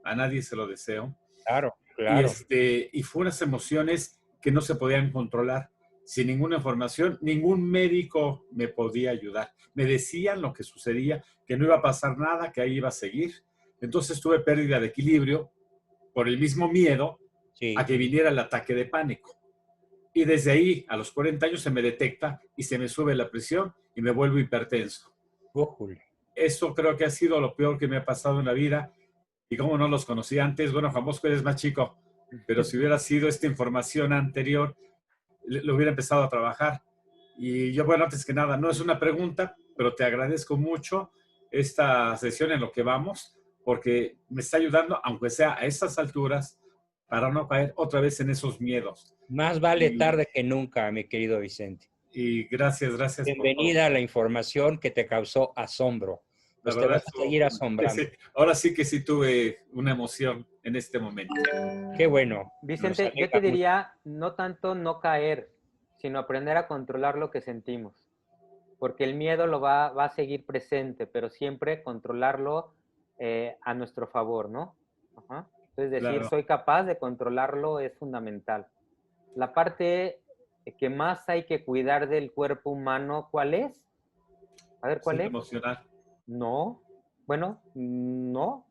a nadie se lo deseo. claro, Y, claro. y fue unas emociones que no se podían controlar. Sin ninguna información, ningún médico me podía ayudar. Me decían lo que sucedía, que no iba a pasar nada, que ahí iba a seguir. Entonces tuve pérdida de equilibrio por el mismo miedo Sí. a que viniera el ataque de pánico. Y desde ahí, a los 40 años, se me detecta y se me sube la presión y me vuelvo hipertenso. Ujule. Eso creo que ha sido lo peor que me ha pasado en la vida. Y como no los conocí antes, bueno, Juan Bosco eres más chico, pero si hubiera sido esta información anterior, lo hubiera empezado a trabajar. Y yo, bueno, antes que nada, no es una pregunta, pero te agradezco mucho esta sesión en lo que vamos, porque me está ayudando, aunque sea a estas alturas, para no caer otra vez en esos miedos. Más vale tarde que nunca, mi querido Vicente. Y gracias por todo. Bienvenida a la información que te causó asombro. Pues te vas a seguir asombrando. Sí, ahora sí que sí tuve una emoción en este momento. Qué bueno. Vicente, yo te diría, no tanto no caer, sino aprender a controlar lo que sentimos. Porque el miedo lo va a seguir presente, pero siempre controlarlo a nuestro favor, ¿no? Ajá. Entonces decir, Claro. soy capaz de controlarlo es fundamental. La parte que más hay que cuidar del cuerpo humano, ¿cuál es? A ver, ¿cuál Sí, es? emocional. No. Bueno, no.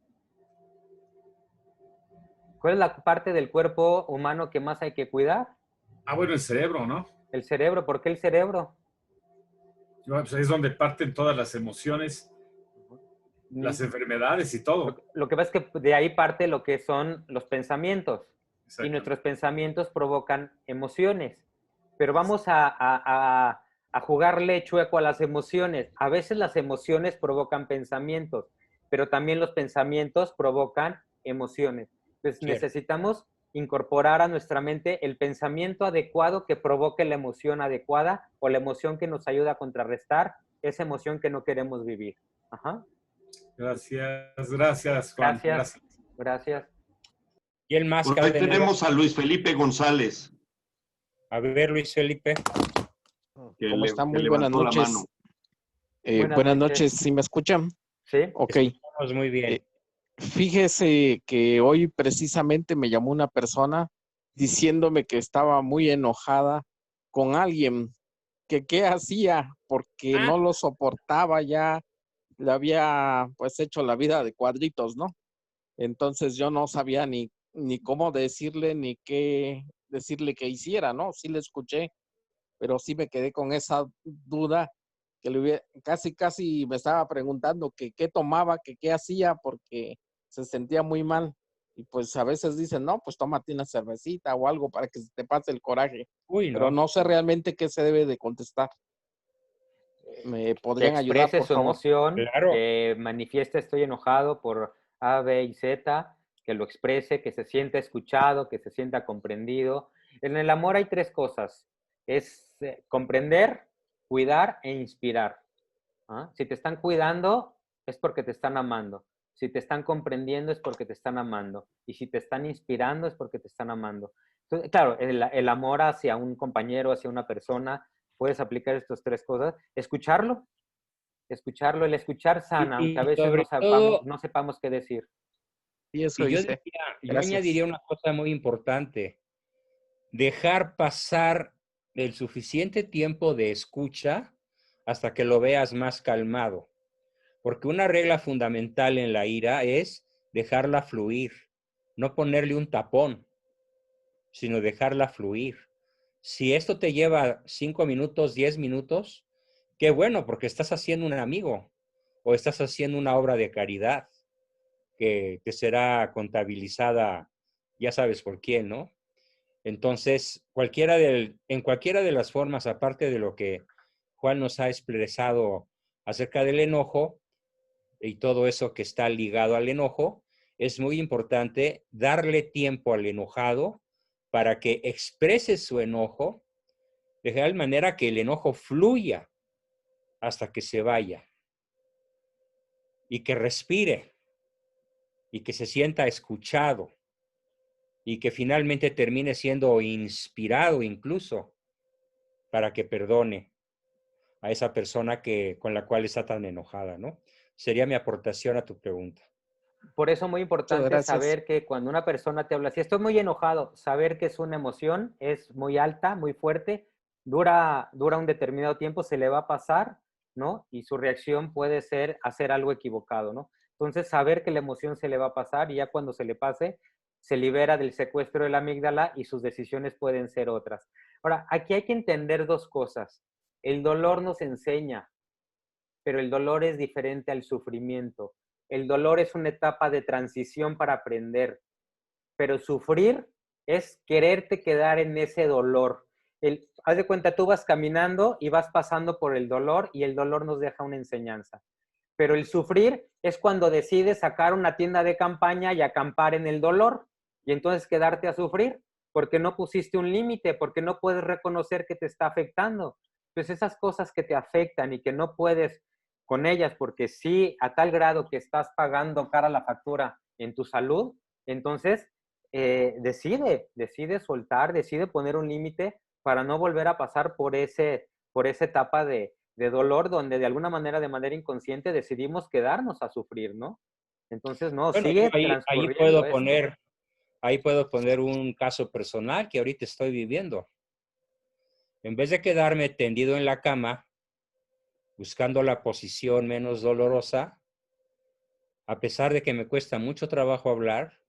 ¿Cuál es la parte del cuerpo humano que más hay que cuidar? Ah, bueno, el cerebro, ¿no? El cerebro. ¿Por qué el cerebro? Pues es donde parten todas las emociones, las enfermedades y todo. Lo que pasa es que de ahí parte lo que son los pensamientos. Y nuestros pensamientos provocan emociones. Pero vamos a jugarle chueco a las emociones. A veces las emociones provocan pensamientos, pero también los pensamientos provocan emociones. Entonces necesitamos incorporar a nuestra mente el pensamiento adecuado que provoque la emoción adecuada o la emoción que nos ayuda a contrarrestar esa emoción que no queremos vivir. Ajá. Gracias, Juan. Gracias. ¿Y el más? Pues ahí tenemos a Luis Felipe González. A ver, Luis Felipe. ¿Cómo están? Muy buenas noches. Buenas noches, ¿sí me escuchan? Sí. Ok. Estamos muy bien. Fíjese que hoy precisamente me llamó una persona diciéndome que estaba muy enojada con alguien, que qué hacía, porque no lo soportaba ya, le había pues hecho la vida de cuadritos, ¿no? Entonces yo no sabía ni cómo decirle, ni qué decirle que hiciera, ¿no? Sí le escuché, pero sí me quedé con esa duda que casi me estaba preguntando que qué tomaba, que qué hacía, porque se sentía muy mal. Y pues a veces dicen, no, pues tómate una cervecita o algo para que se te pase el coraje. Uy, Pero no. no sé realmente qué se debe de contestar. ¿Me Que podrían ayudar, exprese por su favor? emoción, Claro. que manifieste estoy enojado por A, B y Z, que lo exprese, que se sienta escuchado, que se sienta comprendido. En el amor hay tres cosas. Es comprender, cuidar e inspirar. ¿Ah? Si te están cuidando, es porque te están amando. Si te están comprendiendo, es porque te están amando. Y si te están inspirando, es porque te están amando. Entonces, claro, el amor hacia un compañero, hacia una persona, puedes aplicar estas tres cosas. Escucharlo, el escuchar sana, aunque a Y veces sobre todo, no sepamos qué decir. Y eso y yo hice. yo Gracias. añadiría una cosa muy importante. Dejar pasar el suficiente tiempo de escucha hasta que lo veas más calmado. Porque una regla fundamental en la ira es dejarla fluir, no ponerle un tapón, sino dejarla fluir. Si esto te lleva 5 minutos, 10 minutos, qué bueno, porque estás haciendo un amigo o estás haciendo una obra de caridad que será contabilizada, ya sabes por quién, ¿no? Entonces, en cualquiera de las formas, aparte de lo que Juan nos ha expresado acerca del enojo y todo eso que está ligado al enojo, es muy importante darle tiempo al enojado para que exprese su enojo de tal manera que el enojo fluya hasta que se vaya y que respire y que se sienta escuchado y que finalmente termine siendo inspirado incluso para que perdone a esa persona con la cual está tan enojada, ¿no? Sería mi aportación a tu pregunta. Por eso muy importante gracias. saber que cuando una persona te habla, si estoy muy enojado, saber que es una emoción, es muy alta, muy fuerte, dura un determinado tiempo, se le va a pasar, ¿no? Y su reacción puede ser hacer algo equivocado, ¿no? Entonces, saber que la emoción se le va a pasar y ya cuando se le pase, se libera del secuestro de la amígdala y sus decisiones pueden ser otras. Ahora, aquí hay que entender dos cosas. El dolor nos enseña, pero el dolor es diferente al sufrimiento. El dolor es una etapa de transición para aprender, pero sufrir es quererte quedar en ese dolor. Haz de cuenta, tú vas caminando y vas pasando por el dolor y el dolor nos deja una enseñanza. Pero el sufrir es cuando decides sacar una tienda de campaña y acampar en el dolor y entonces quedarte a sufrir porque no pusiste un límite, porque no puedes reconocer que te está afectando. Entonces esas cosas que te afectan y que no puedes con ellas porque sí a tal grado que estás pagando cara la factura en tu salud, entonces decide soltar, decide poner un límite para no volver a pasar por esa etapa de dolor donde de alguna manera, de manera inconsciente, decidimos quedarnos a sufrir, ¿no? Entonces, no, Bueno, sigue ahí transcurriendo esto. Ahí puedo poner un caso personal que ahorita estoy viviendo. En vez de quedarme tendido en la cama, buscando la posición menos dolorosa, a pesar de que me cuesta mucho trabajo hablar,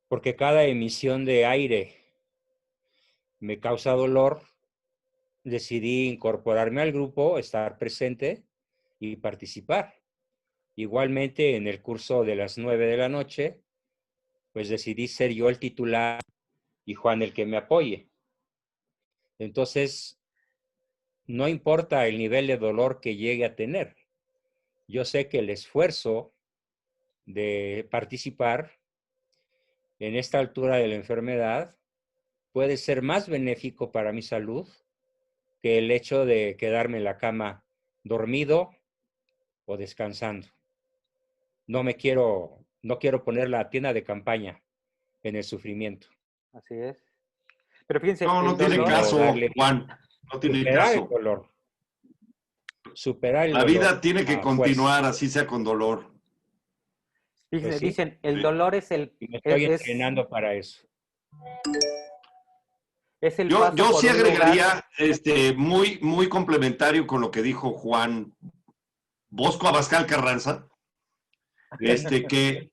porque cada emisión de aire me causa dolor, decidí incorporarme al grupo, estar presente y participar. Igualmente, en el curso de las 9 de la noche, pues decidí ser yo el titular y Juan el que me apoye. Entonces, no importa el nivel de dolor que llegue a tener. Yo sé que el esfuerzo de participar en esta altura de la enfermedad puede ser más benéfico para mi salud que el hecho de quedarme en la cama dormido o descansando. No quiero poner la tienda de campaña en el sufrimiento. Así es. Pero fíjense, No el tiene dolor, caso, Juan. No tiene Superar el caso. dolor. Superar el La dolor. vida tiene que a continuar, fuerza. así sea con dolor. fíjense, Pues sí. dicen, el Sí. dolor es Y me estoy entrenando para eso. el Yo paso por sí un agregaría, lugar. muy, muy complementario con lo que dijo Juan Bosco Abascal Carranza, que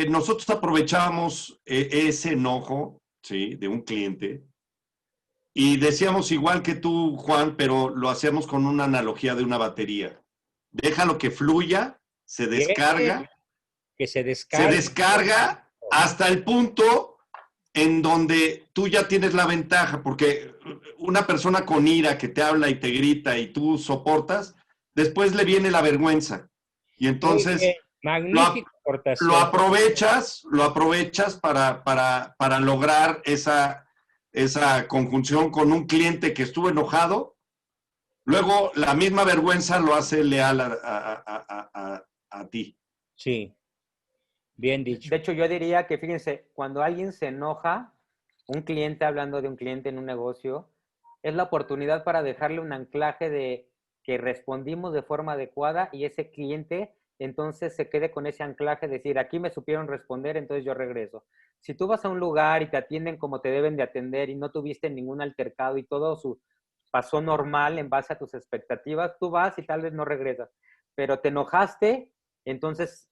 nosotros aprovechábamos ese enojo, ¿sí?, de un cliente y decíamos igual que tú, Juan, pero lo hacíamos con una analogía de una batería. Déjalo que fluya, se descarga Que se se descarga. descarga hasta el punto en donde tú ya tienes la ventaja, porque una persona con ira que te habla y te grita y tú soportas, después le viene la vergüenza. Y Muy entonces bien, magnífica lo aportación. aprovechas para lograr esa conjunción con un cliente que estuvo enojado. Luego la misma vergüenza lo hace leal a ti. Sí, bien dicho. De hecho, yo diría que, fíjense, cuando alguien se enoja, un cliente, hablando de un cliente en un negocio, es la oportunidad para dejarle un anclaje de que respondimos de forma adecuada y ese cliente entonces se quede con ese anclaje, decir, aquí me supieron responder, entonces yo regreso. Si tú vas a un lugar y te atienden como te deben de atender y no tuviste ningún altercado y todo pasó normal en base a tus expectativas, tú vas y tal vez no regresas, pero te enojaste, entonces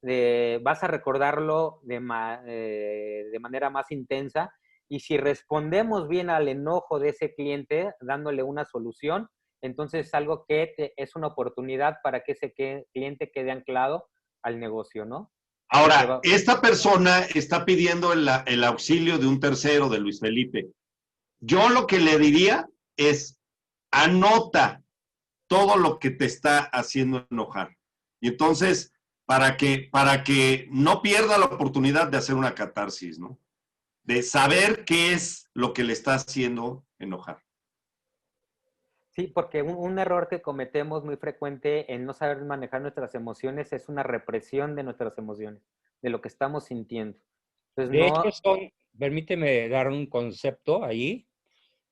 vas a recordarlo de manera más intensa. Y si respondemos bien al enojo de ese cliente, dándole una solución, entonces es algo que es una oportunidad para que ese cliente quede anclado al negocio, ¿no? Ahora, esta persona está pidiendo el auxilio de un tercero, de Luis Felipe. Yo lo que le diría es, anota todo lo que te está haciendo enojar. Y entonces, para que no pierda la oportunidad de hacer una catarsis, ¿no? De saber qué es lo que le está haciendo enojar. Sí, porque un error que cometemos muy frecuente en no saber manejar nuestras emociones es una represión de nuestras emociones, de lo que estamos sintiendo. Entonces, De hecho, permíteme dar un concepto ahí.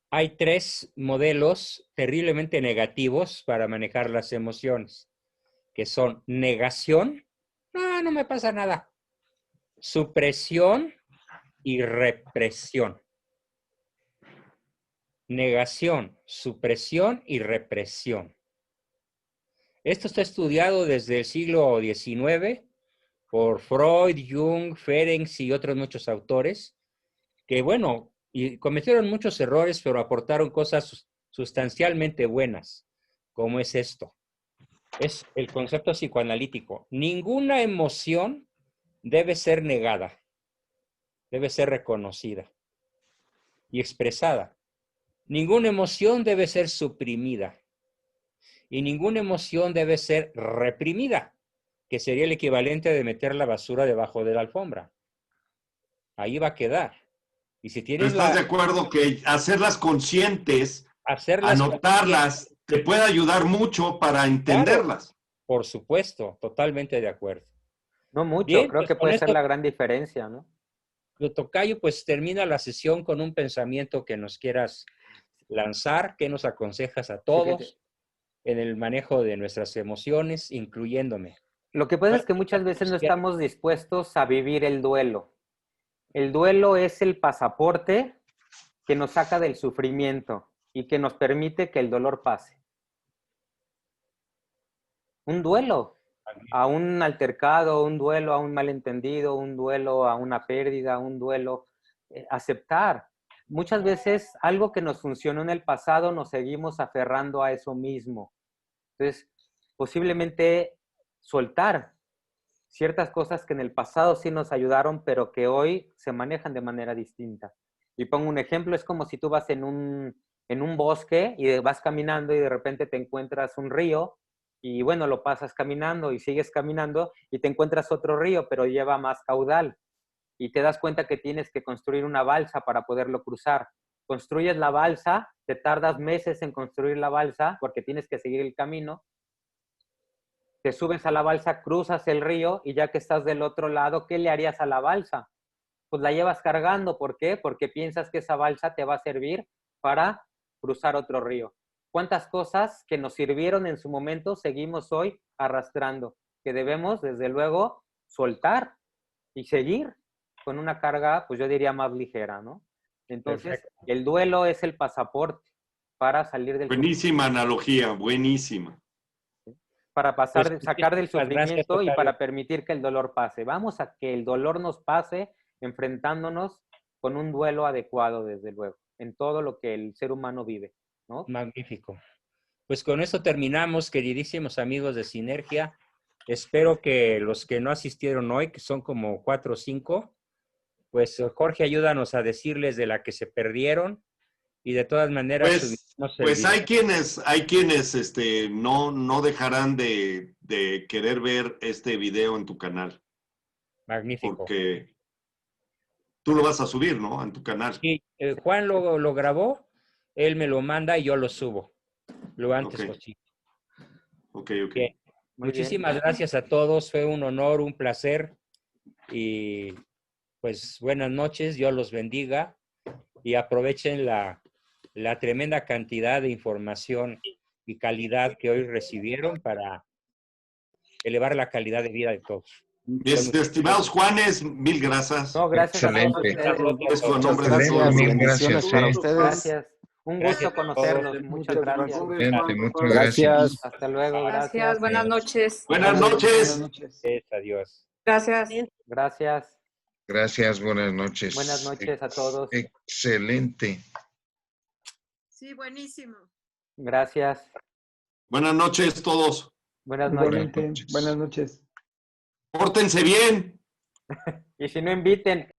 Hay 3 modelos terriblemente negativos para manejar las emociones, que son negación, no me pasa nada, supresión y represión. Negación, supresión y represión. Esto está estudiado desde el siglo XIX por Freud, Jung, Ferencz y otros muchos autores que, bueno, y cometieron muchos errores, pero aportaron cosas sustancialmente buenas, como es esto. Es el concepto psicoanalítico. Ninguna emoción debe ser negada, debe ser reconocida y expresada. Ninguna emoción debe ser suprimida y ninguna emoción debe ser reprimida, que sería el equivalente de meter la basura debajo de la alfombra. Ahí va a quedar. Y si tienes ¿Estás de acuerdo que hacerlas conscientes, anotarlas, te puede ayudar mucho para entenderlas? Claro, por supuesto, totalmente de acuerdo. No mucho, bien, creo pues que puede ser la gran diferencia, ¿no? Tocayo, pues termina la sesión con un pensamiento que nos quieras lanzar, que nos aconsejas a todos en el manejo de nuestras emociones, incluyéndome. Lo que pasa es que muchas veces no estamos dispuestos a vivir el duelo. El duelo es el pasaporte que nos saca del sufrimiento y que nos permite que el dolor pase. Un duelo a un altercado, un duelo a un malentendido, un duelo a una pérdida, un duelo, aceptar. Muchas veces algo que nos funcionó en el pasado nos seguimos aferrando a eso mismo. Entonces, posiblemente soltar ciertas cosas que en el pasado sí nos ayudaron, pero que hoy se manejan de manera distinta. Y pongo un ejemplo, es como si tú vas en un bosque y vas caminando y de repente te encuentras un río y bueno, lo pasas caminando y sigues caminando y te encuentras otro río, pero lleva más caudal. Y te das cuenta que tienes que construir una balsa para poderlo cruzar. Construyes la balsa, te tardas meses en construir la balsa porque tienes que seguir el camino. Te subes a la balsa, cruzas el río y ya que estás del otro lado, ¿qué le harías a la balsa? Pues la llevas cargando. ¿Por qué? Porque piensas que esa balsa te va a servir para cruzar otro río. ¿Cuántas cosas que nos sirvieron en su momento seguimos hoy arrastrando? Que debemos, desde luego, soltar y seguir con una carga, pues yo diría más ligera, ¿no? Entonces, perfecto. El duelo es el pasaporte para salir del Buenísima analogía, buenísima. Para pasar, pues, sacar del sufrimiento gracias, y para permitir que el dolor pase. Vamos a que el dolor nos pase enfrentándonos con un duelo adecuado, desde luego, en todo lo que el ser humano vive, ¿no? Magnífico. Pues con eso terminamos, queridísimos amigos de Sinergia. espero que los que no asistieron hoy, que son como 4 o 5, pues Jorge, ayúdanos a decirles de la que se perdieron y de todas maneras Pues hay quienes no dejarán de querer ver este video en tu canal. Magnífico. Porque tú lo vas a subir, ¿no? En tu canal. Sí, Juan lo grabó, él me lo manda y yo lo subo lo antes posible. Ok. Bien. Muchísimas gracias a todos, fue un honor, un placer y pues buenas noches, Dios los bendiga y aprovechen la tremenda cantidad de información y calidad que hoy recibieron para elevar la calidad de vida de todos. Mis estimados Juanes, mil gracias. No, gracias a todos ustedes. Con nombre de todos. Mil bendiciones para ustedes. Gracias. Un gusto Gracias a conocerlos. todos. Muchas gracias. Muchas gracias. Hasta luego. Gracias, buenas noches. Buenas noches. Buenas noches. Adiós. Gracias. Gracias. Gracias, buenas noches. Buenas noches a todos. Excelente. Sí, buenísimo. Gracias. Buenas noches todos. Buenas noches. Igualmente, buenas noches. Pórtense bien. Y si no inviten.